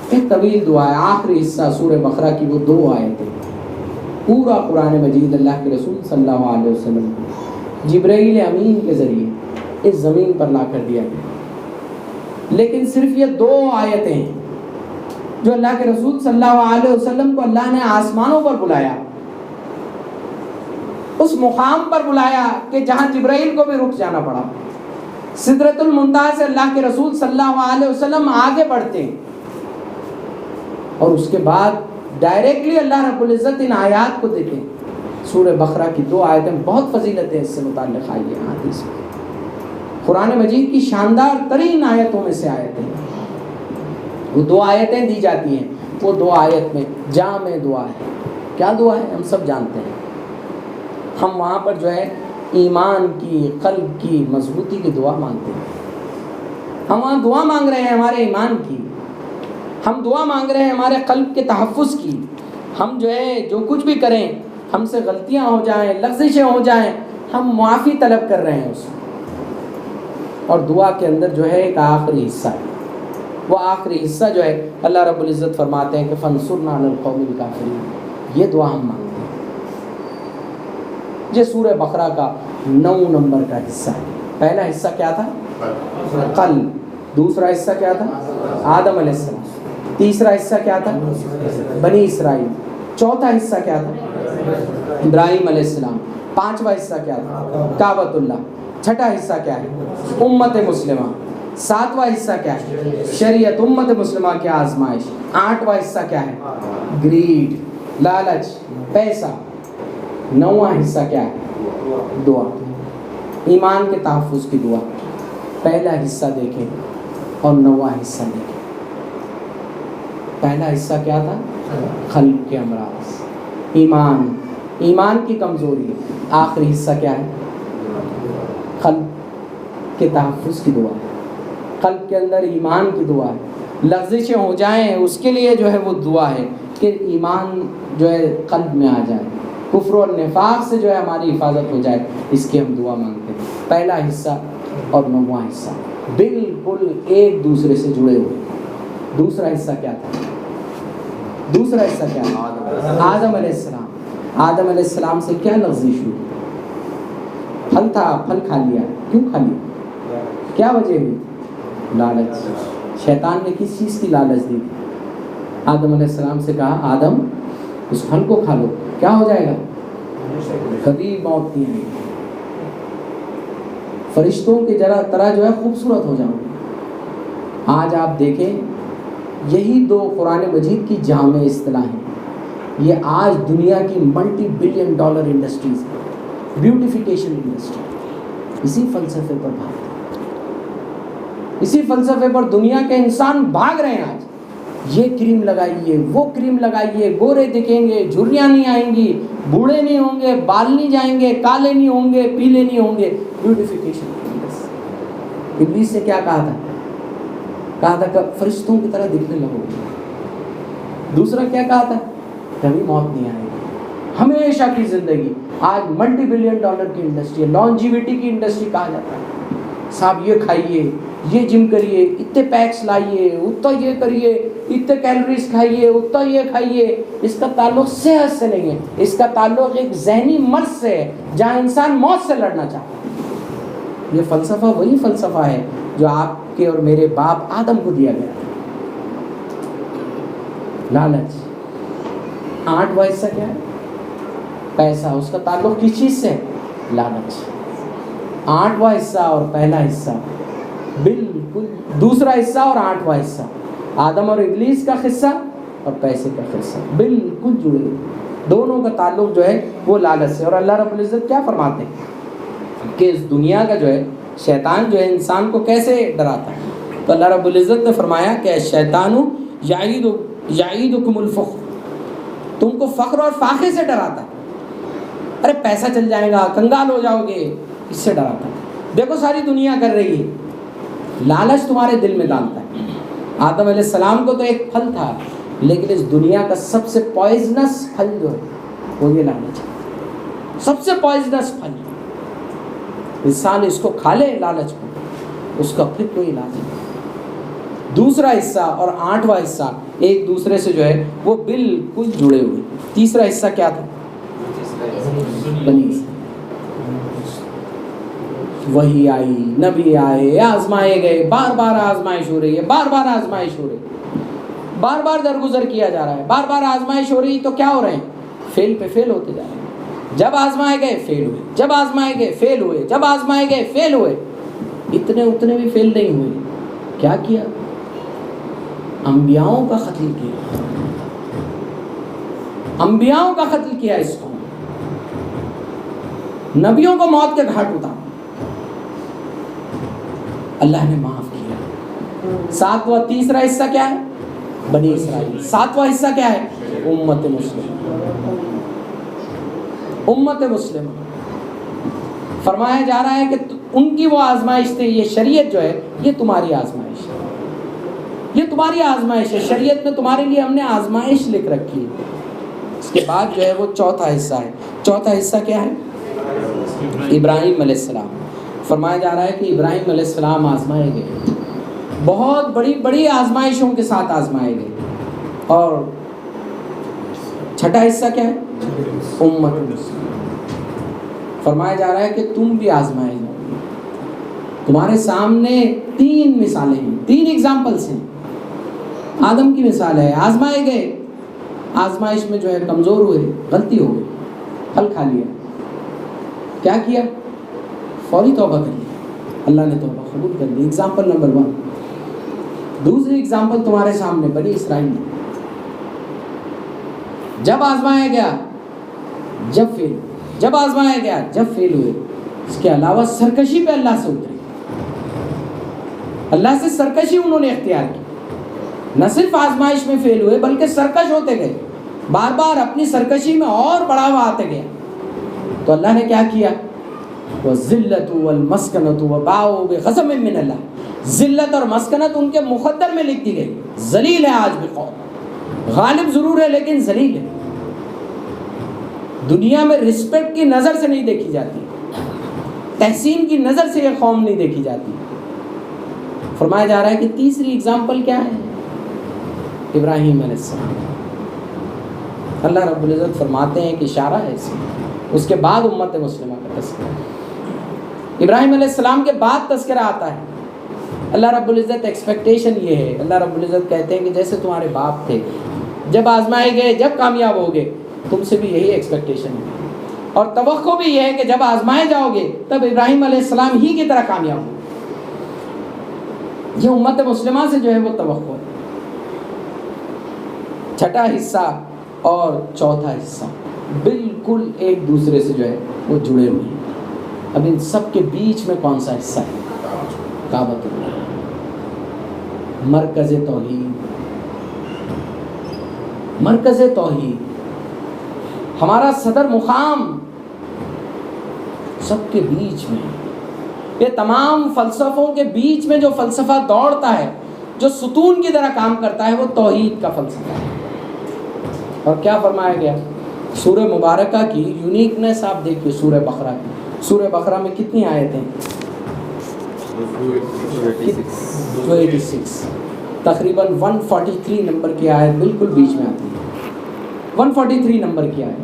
ایک طویل دعا ہے۔ آخری حصہ سورہ بقرہ کی وہ 2 آیتیں، پورا قرآن مجید اللہ کے رسول صلی اللہ علیہ وسلم کو جبرائیل امین کے ذریعے اس زمین پر لا کر دیا گیا، لیکن صرف یہ 2 آیتیں ہیں جو اللہ کے رسول صلی اللہ علیہ وسلم کو اللہ نے آسمانوں پر بلایا، اس مقام پر بلایا کہ جہاں جبرائیل کو بھی رک جانا پڑا۔ سدرۃ المنتہا سے اللہ کے رسول صلی اللہ علیہ وسلم آگے بڑھتے ہیں، اور اس کے بعد ڈائریکٹلی اللہ رب العزت ان آیات کو دیتے ہیں۔ سورہ بقرہ کی 2 آیتیں بہت فضیلتیں اس سے متعلق آئی ہیں حدیث میں، قرآن مجید کی شاندار ترین آیتوں میں سے آیتیں ہیں۔ وہ 2 آیتیں دی جاتی ہیں، وہ 2 آیت میں جامع دعا ہے۔ کیا دعا ہے؟ ہم سب جانتے ہیں۔ ہم وہاں پر جو ہے ایمان کی، قلب کی مضبوطی کی دعا مانگتے ہیں۔ ہم وہاں دعا مانگ رہے ہیں ہمارے ایمان کی، ہم دعا مانگ رہے ہیں ہمارے قلب کے تحفظ کی۔ ہم جو ہے جو کچھ بھی کریں، ہم سے غلطیاں ہو جائیں، لغزشیں ہو جائیں، ہم معافی طلب کر رہے ہیں اس میں۔ اور دعا کے اندر جو ہے ایک آخری حصہ ہے، وہ آخری حصہ جو ہے اللہ رب العزت فرماتے ہیں کہ فَانصُرْنَا عَلَى الْقَوْمِ الْكَافِرِينَ۔ یہ دعا ہم مانگتے ہیں، یہ سورہ بقرہ کا 9 نمبر کا حصہ ہے۔ پہلا حصہ کیا تھا؟ قلب۔ دوسرا حصہ کیا تھا؟ آدم علیہ السلام۔ تیسرا حصہ کیا تھا؟ بنی اسرائیل۔ چوتھا حصہ کیا تھا؟ ابراہیم علیہ السلام۔ پانچواں حصہ کیا تھا؟ کعبۃ اللہ۔ چھٹا حصہ کیا ہے؟ امت مسلمہ۔ ساتواں حصہ کیا ہے؟ شریعت، امت مسلمہ کی آزمائش۔ آٹھواں حصہ کیا ہے؟ گریڈ، لالچ، پیسہ۔ نواں حصہ کیا ہے؟ دعا، ایمان کے تحفظ کی دعا۔ پہلا حصہ دیکھیں اور نواں حصہ دیکھیں۔ پہلا حصہ کیا تھا؟ قلب کے امراض، ایمان کی کمزوری۔ آخری حصہ کیا ہے؟ قلب کے تحفظ کی دعا، قلب کے اندر ایمان کی دعا ہے۔ لغزشیں ہو جائیں اس کے لیے جو ہے وہ دعا ہے کہ ایمان جو ہے قلب میں آ جائے، کفر اور نفاق سے جو ہے ہماری حفاظت ہو جائے، اس کی ہم دعا مانگتے ہیں۔ پہلا حصہ اور نواں حصہ بالکل ایک دوسرے سے جڑے ہوئے۔ دوسرا حصہ کیا تھا؟ دوسرا حصہ کیا تھا؟ آدم علیہ السلام۔ آدم علیہ السلام سے کیا لغزش ہوئی؟ پھل تھا، پھل کھا لیا۔ کیوں کھا لیا؟ کیا وجہ ہوئی؟ لالچ۔ شیطان نے کس چیز کی لالچ دی؟ آدم علیہ السلام سے کہا آدم اس پھل کو کھا لو، کیا ہو جائے گا؟ کبھی موت نہیں آئے گی، فرشتوں کی طرح جو ہے خوبصورت ہو جاؤ گے۔ آج آپ دیکھیں یہی دو قرآن مجید کی جامع اصطلاح ہیں، یہ آج دنیا کی ملٹی بلین ڈالر انڈسٹریز ہیں۔ بیوٹیفیکیشن انڈسٹری اسی فلسفے پر بھاگتے ہیں، اسی فلسفے پر دنیا کے انسان بھاگ رہے ہیں۔ آج یہ کریم لگائیے، وہ کریم لگائیے، گورے دکھیں گے، جھریاں نہیں آئیں گی، بوڑھے نہیں ہوں گے، بال نہیں جائیں گے، کالے نہیں ہوں گے، پیلے نہیں ہوں گے۔ بیوٹیفیکیشن ابلیس سے کیا کہا تھا کہ فرشتوں کی طرح دکھنے لگو۔ دوسرا کیا کہا تھا؟ کبھی موت نہیں آئے گی، ہمیشہ کی زندگی۔ آج ملٹی بلین ڈالر کی انڈسٹری ہے، لانجیوٹی کی انڈسٹری کہا جاتا ہے۔ صاحب یہ کھائیے، یہ جم کریے، اتنے پیکس لائیے، اتنا یہ کریے، اتنے کیلوریز کھائیے، اتنا یہ کھائیے۔ اس کا تعلق صحت سے نہیں ہے، اس کا تعلق ایک ذہنی مرض سے ہے جہاں انسان موت سے لڑنا چاہتا ہے۔ یہ فلسفہ وہی فلسفہ ہے جو آپ کے اور میرے باپ آدم کو دیا گیا تھا۔ لالچ۔ آٹھواں حصہ کیا ہے؟ پیسہ۔ اس کا تعلق کس چیز سے ہے؟ لالچ۔ آٹھواں حصہ اور پہلا حصہ بالکل، دوسرا حصہ اور آٹھواں حصہ، آدم اور ابلیس کا حصہ اور پیسے کا حصہ بالکل جڑے ہوئے۔ دونوں کا تعلق جو ہے وہ لالچ سے۔ اور اللہ رب العزت کیا فرماتے ہیں کہ اس دنیا کا جو ہے شیطان جو ہے انسان کو کیسے ڈراتا ہے؟ تو اللہ رب العزت نے فرمایا کہ شیطان یعیدکم الفقر، تم کو فقر اور فاقے سے ڈراتا ہے۔ ارے پیسہ چل جائے گا، کنگال ہو جاؤ گے، اس سے ڈراتا ہے۔ دیکھو ساری دنیا کر رہی ہے، لالچ تمہارے دل میں ڈالتا ہے۔ آدم علیہ السلام کو تو ایک پھل تھا، لیکن اس دنیا کا سب سے پوائزنس پھل جو ہے وہ یہ لالچ ہے۔ سب سے پوائزنس پھل، انسان اس کو کھا لے لالچ کو، اس کا پھر کوئی علاج نہیں۔ دوسرا حصہ اور آٹھواں حصہ ایک دوسرے سے جو ہے وہ بالکل جڑے ہوئے۔ تیسرا حصہ کیا تھا؟ بنی وہی آئی، نبی آئے، آزمائے گئے، بار بار آزمائش ہو رہی ہے، بار بار آزمائش ہو رہی ہے، بار بار درگزر کیا جا رہا ہے، بار بار آزمائش ہو رہی، تو کیا ہو رہے ہیں؟ فیل پہ فیل ہوتے جا رہے ہیں۔ جب آزمائے گئے فیل ہوئے، جب آزمائے گئے فیل ہوئے، جب آزمائے گئے فیل ہوئے۔ اتنے بھی فیل نہیں ہوئے، کیا کیا؟ انبیاؤں کا قتل کیا، انبیاؤں کا قتل کیا، اس کو نبیوں کو موت کے گھاٹ اتارا، اللہ نے معاف کیا۔ ساتواں تیسرا حصہ کیا ہے؟ بنی اسرائیل۔ ساتواں حصہ کیا ہے؟ امت مسلمہ۔ امت مسلمہ فرمایا جا رہا ہے کہ ان کی وہ آزمائش تھی، یہ شریعت جو ہے یہ تمہاری آزمائش ہے، یہ تمہاری آزمائش ہے، شریعت میں تمہارے لیے ہم نے آزمائش لکھ رکھی ہے۔ اس کے بعد جو ہے وہ چوتھا حصہ ہے۔ چوتھا حصہ کیا ہے؟ ابراہیم علیہ السلام۔ فرمایا جا رہا ہے کہ ابراہیم علیہ السلام آزمائے گئے، بہت بڑی بڑی آزمائشوں کے ساتھ آزمائے گئے۔ اور چھٹا حصہ کیا ہے؟ امت مسلمہ۔ فرمایا جا رہا ہے کہ تم بھی آزمائے جاؤ گے. تمہارے سامنے 3 مثالیں ہیں, 3 ایگزامپلس ہیں. آدم کی مثال ہے, آزمائے گئے, آزمائش میں جو ہے کمزور ہوئے, غلطی ہو گئی, پھل کھا لیا. کیا کیا؟ فوری توبہ کر لی, اللہ نے توبہ قبول کر لی. Example number 1. دوسری ایگزامپل تمہارے سامنے بنی اسرائیل, جب آزمایا گیا جب فیل, جب آزمایا گیا جب فیل ہوئے. اس کے علاوہ سرکشی پہ اللہ سے اترے, اللہ سے سرکشی انہوں نے اختیار کی. نہ صرف آزمائش میں فیل ہوئے بلکہ سرکش ہوتے گئے, بار بار اپنی سرکشی میں اور بڑھاوا آتے گیا. تو اللہ نے کیا کیا؟ وَالذِّلَّةُ وَالْمَسْكَنَةُ وَبَاءُوا بِغَضَبٍ مِّنَ اللَّهِ. ذلت اور مسکنت ان کے مقدر میں لکھ دی گئی. ذلیل ہے آج بھی قوم, غالب ضرور ہے لیکن ذلیل ہے. دنیا میں رسپیکٹ کی نظر سے نہیں دیکھی جاتی, تحسین کی نظر سے یہ قوم نہیں دیکھی جاتی. فرمایا جا رہا ہے کہ تیسری اگزامپل کیا ہے؟ ابراہیم علیہ السلام. اللہ رب العزت فرماتے ہیں کہ اشارہ ہے اس میں, اس کے بعد امت مسلمہ کا تذکرہ. ابراہیم علیہ السلام کے بعد تذکرہ آتا ہے. اللہ رب العزت ایکسپیکٹیشن یہ ہے, اللہ رب العزت کہتے ہیں کہ جیسے تمہارے باپ تھے, جب آزمائے گئے, جب کامیاب ہو گئے, تم سے بھی یہی ایکسپیکٹیشن ہے. اور توقع بھی یہ ہے کہ جب آزمائے جاؤ گے تب ابراہیم علیہ السلام ہی کی طرح کامیاب ہو. یہ امت مسلمہ سے جو ہے وہ توقع ہے. چھٹا حصہ اور چوتھا حصہ بالکل ایک دوسرے سے جو ہے وہ جڑے ہوئے ہیں. اب ان سب کے بیچ میں کون سا حصہ ہے؟ کعبۃ اللہ, مرکز توحید. مرکز توحید ہمارا صدر مقام, سب کے بیچ میں. یہ تمام فلسفوں کے بیچ میں جو فلسفہ دوڑتا ہے, جو ستون کی طرح کام کرتا ہے, وہ توحید کا فلسفہ ہے. اور کیا فرمایا گیا سورہ مبارکہ کی یونیکنیس آپ دیکھیے. سورہ بقرہ کی, سورہ بقرہ میں کتنی آیتیں؟ 286. تقریباً 143 نمبر کی آیت بالکل بیچ میں آتی ہے. 143 نمبر کی آیت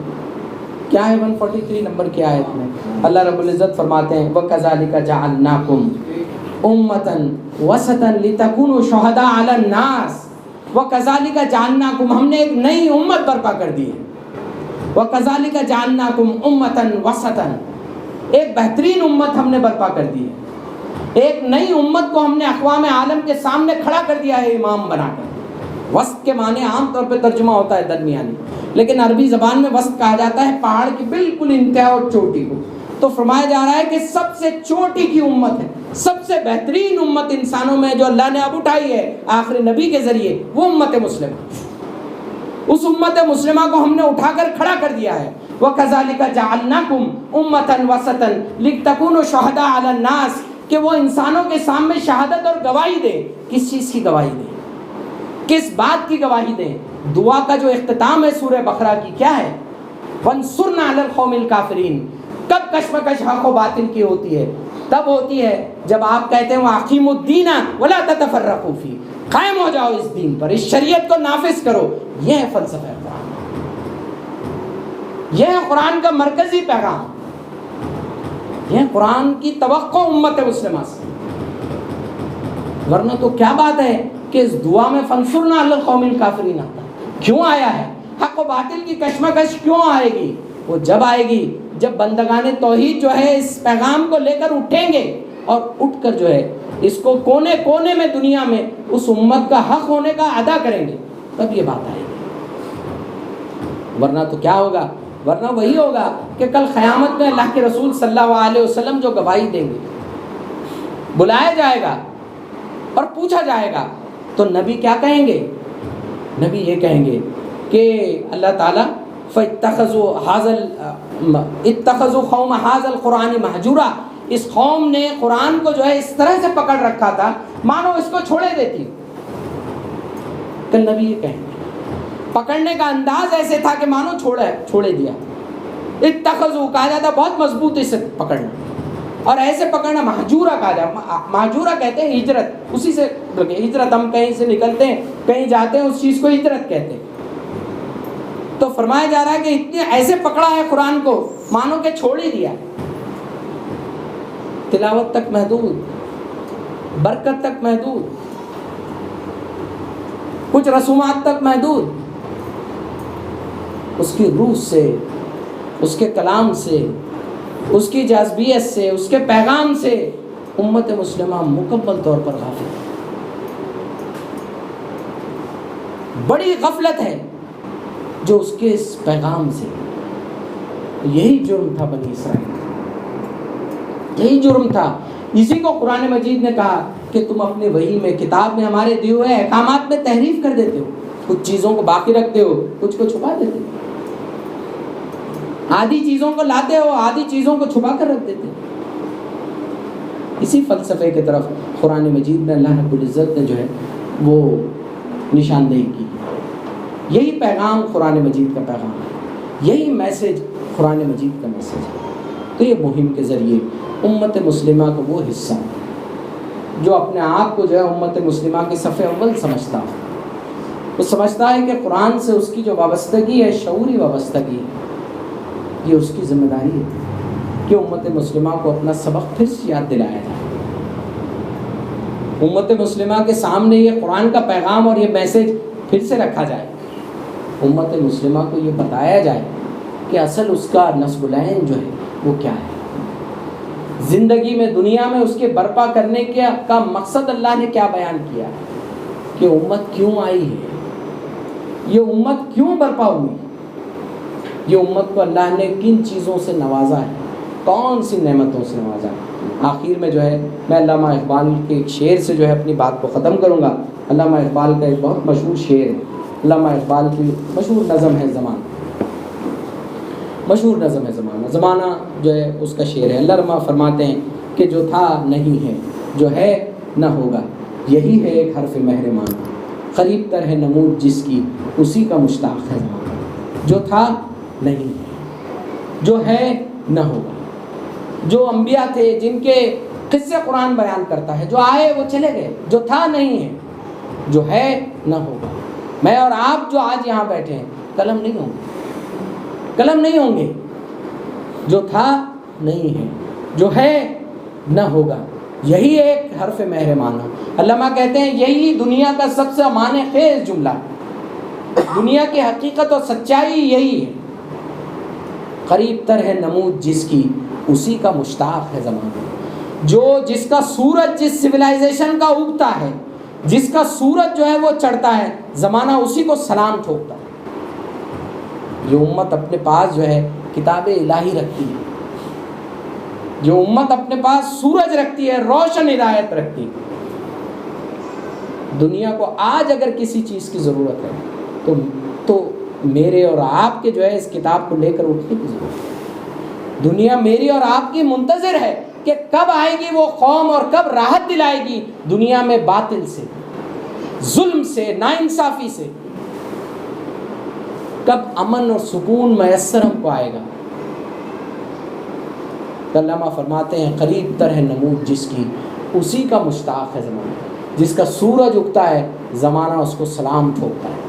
کیا ہے؟ 143 نمبر کی آیت میں اللہ رب العزت فرماتے ہیں وَكَذَلِكَ جَعَلْنَاكُمْ أُمَّةً وَسَطًا لِتَكُونُوا شُهَدَاءَ عَلَى النَّاسِ. وَكَذَلِكَ جَعَلْنَاكُمْ, ہم نے ایک نئی امت برپا کر دی ہے. وَكَذَلِكَ جَعَلْنَاكُمْ أُمَّةً وَسَطًا, ایک بہترین امت ہم نے برپا کر دی ہے. ایک نئی امت کو ہم نے اقوام عالم کے سامنے کھڑا کر دیا ہے امام بنا کر. وسط کے معنی عام طور پہ ترجمہ ہوتا ہے درمیانی, لیکن عربی زبان میں وسط کہا جاتا ہے پہاڑ کی بالکل انتہا اور چوٹی کو. تو فرمایا جا رہا ہے کہ سب سے چوٹی کی امت ہے, سب سے بہترین امت انسانوں میں جو اللہ نے اب اٹھائی ہے آخری نبی کے ذریعے, وہ امت مسلمہ. اس امت مسلمہ کو ہم نے اٹھا کر کھڑا کر دیا ہے. وَكَذَلِكَ جَعَلْنَاكُمْ أُمَّةً وَسَطًا لِتَكُونُوا شُهَدَاءَ عَلَى النَّاسِ, کہ وہ انسانوں کے سامنے شہادت اور گواہی دے. کس چیز کی گواہی دے؟ کس بات کی گواہی دیں؟ دعا کا جو اختتام ہے سورہ بقرہ کی کیا ہے؟ وَانصُرْنَا عَلَى الْقَوْمِ الْكَافِرِينَ. کب کشمکش حق و باطل کی ہوتی ہے؟ تب ہوتی ہے جب آپ کہتے ہیں وَأَقِیمُوا الدِّینَ وَلَا تَتَفَرَّقُوا فِیہ, قائم ہو جاؤ اس دین پر, اس شریعت کو نافذ کرو. یہ ہے فلسفہ قرآن, یہ ہے قرآن کا مرکزی پیغام, یہ قرآن کی توقع امت مسلمہ سے. ورنہ تو کیا بات ہے کہ اس دعا میں فَانصُرْنَا عَلَى الْقَوْمِ الْكَافِرِينَ آتا ہے. کیوں آیا ہے؟ حق و باطل کی کشمکش کیوں آئے گی؟ وہ جب آئے گی جب بندگان توحید جو ہے اس پیغام کو لے کر اٹھیں گے, اور اٹھ کر جو ہے اس کو کونے کونے میں دنیا میں اس امت کا حق ہونے کا ادا کریں گے, تب یہ بات آئے گی. ورنہ تو کیا ہوگا؟ ورنہ وہی ہوگا کہ کل قیامت میں اللہ کے رسول صلی اللہ علیہ وسلم جو گواہی دیں گے, بلایا جائے گا اور پوچھا جائے گا, تو نبی کیا کہیں گے؟ نبی یہ کہیں گے کہ اللہ تعالیٰ اتخذوا قوم هذا القرآن مہجورا, اس قوم نے قرآن کو جو ہے اس طرح سے پکڑ رکھا تھا مانو اس کو چھوڑے دیتی. کل نبی یہ کہیں گے, پکڑنے کا انداز ایسے تھا کہ مانو چھوڑے دیا. اتخذوا کہا جاتا بہت مضبوطی سے پکڑنا, اور ایسے پکڑنا مہجورہ کہا جاتا. مہجورہ کہتے ہیں ہجرت, اسی سے ہجرت, ہم کہیں سے نکلتے ہیں کہیں جاتے ہیں اس چیز کو ہجرت کہتے ہیں. تو فرمایا جا رہا ہے کہ اتنے ایسے پکڑا ہے قرآن کو مانو کہ چھوڑ ہی دیا. تلاوت تک محدود، برکت تک محدود، کچھ رسومات تک محدود. اس کی روح سے، اس کے کلام سے، اس کی جاذبیت سے، اس کے پیغام سے امت مسلمہ مکمل طور پر غافل ہے. بڑی غفلت ہے جو اس کے اس پیغام سے. یہی جرم تھا بنی اسرائیل، یہی جرم تھا. اسی کو قرآن مجید نے کہا کہ تم اپنے وحی میں، کتاب میں ہمارے دیے ہوئے احکامات میں تحریف کر دیتے ہو، کچھ چیزوں کو باقی رکھتے ہو، کچھ کو چھپا دیتے ہو. آدھی چیزوں کو لاتے ہو، آدھی چیزوں کو چھپا کر رکھ دیتے ہو. اسی فلسفے کی طرف قرآن مجید میں اللہ رب العزت نے جو ہے وہ نشاندہی کی. یہی پیغام قرآن مجید کا پیغام ہے، یہی میسج قرآن مجید کا میسج ہے. تو یہ مہم کے ذریعے امت مسلمہ کو وہ حصہ جو اپنے آپ کو جو ہے امت مسلمہ کے صف اول سمجھتا ہے، وہ سمجھتا ہے کہ قرآن سے اس کی جو وابستگی ہے، شعوری وابستگی، یہ اس کی ذمہ داری ہے کہ امت مسلمہ کو اپنا سبق پھر سے یاد دلایا جائے. امت مسلمہ کے سامنے یہ قرآن کا پیغام اور یہ میسج پھر سے رکھا جائے. امت مسلمہ کو یہ بتایا جائے کہ اصل اس کا نصب العین جو ہے وہ کیا ہے. زندگی میں، دنیا میں اس کے برپا کرنے کا مقصد اللہ نے کیا بیان کیا ہے، کہ امت کیوں آئی ہے، یہ امت کیوں برپا ہوئی، یہ امت کو اللہ نے کن چیزوں سے نوازا ہے، کون سی نعمتوں سے نوازا ہے. آخر میں جو ہے میں علامہ اقبال کے ایک شعر سے جو ہے اپنی بات کو ختم کروں گا. علامہ اقبال کا ایک بہت مشہور شعر ہے، علامہ اقبال کی مشہور نظم ہے زمانہ، مشہور نظم ہے زمانہ. زمانہ جو ہے اس کا شعر ہے. اللہ رما فرماتے ہیں کہ جو تھا نہیں ہے، جو ہے نہ ہوگا، یہی ہے ایک حرف مہرمان، قریب تر ہے نمود جس کی، اسی کا مشتاق ہے زمانہ. جو تھا نہیں ہے، جو ہے نہ ہوگا. جو انبیاء تھے جن کے قصے قرآن بیان کرتا ہے، جو آئے وہ چلے گئے، جو تھا نہیں ہے، جو ہے نہ ہوگا. میں اور آپ جو آج یہاں بیٹھے ہیں کل ہم نہیں ہوں گے، کل ہم نہیں ہوں گے. جو تھا نہیں ہے، جو ہے نہ ہوگا، یہی ایک حرف مہربان ہے. علامہ کہتے ہیں یہی دنیا کا سب سے معنی خیز جملہ ہے. دنیا کی حقیقت اور سچائی یہی ہے. قریب تر ہے نمود جس کی، اسی کا مشتاق ہے زمانہ. جس کا سورج جس سویلائزیشن کا اگتا ہے، جس کا سورج جو ہے وہ چڑھتا ہے، زمانہ اسی کو سلام ٹھوکتا ہے. جو امت اپنے پاس جو ہے کتاب الہی رکھتی ہے، جو امت اپنے پاس سورج رکھتی ہے، روشن ہدایت رکھتی ہے. دنیا کو آج اگر کسی چیز کی ضرورت ہے تو میرے اور آپ کے جو ہے اس کتاب کو لے کر اٹھنے کی ضرورت ہے. دنیا میری اور آپ کی منتظر ہے کہ کب آئے گی وہ قوم اور کب راحت دلائے گی دنیا میں باطل سے، ظلم سے، ناانصافی سے. کب امن اور سکون میسر ہم کو آئے گا. علامہ فرماتے ہیں قریب تر ہے نمود جس کی، اسی کا مشتاق ہے زمانہ. جس کا سورج اگتا ہے، زمانہ اس کو سلام ٹھوکتا ہے.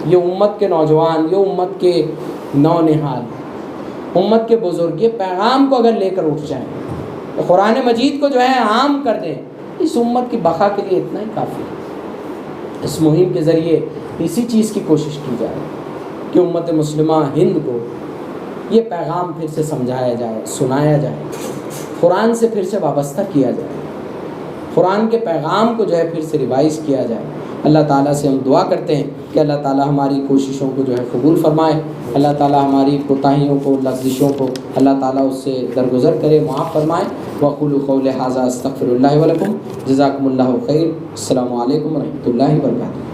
یہ امت کے نوجوان، یہ امت کے نونہال، امت کے بزرگ یہ پیغام کو اگر لے کر اٹھ جائیں، قرآن مجید کو جو ہے عام کر دیں، اس امت کی بقا کے لیے اتنا ہی کافی ہے. اس مہم کے ذریعے اسی چیز کی کوشش کی جائے کہ امت مسلمہ ہند کو یہ پیغام پھر سے سمجھایا جائے، سنایا جائے، قرآن سے پھر سے وابستہ کیا جائے، قرآن کے پیغام کو جو ہے پھر سے ریوائز کیا جائے. اللہ تعالیٰ سے ہم دعا کرتے ہیں کہ اللہ تعالیٰ ہماری کوششوں کو جو ہے قبول فرمائے. اللہ تعالیٰ ہماری کوتاہیوں کو، لغزشوں کو اللہ تعالیٰ اس سے درگزر کرے، معاف فرمائے. وقولوا قولی ھذا استغفر اللہ ولکم. جزاکم اللہ خیر. السلام علیکم ورحمۃ اللہ وبرکاتہ.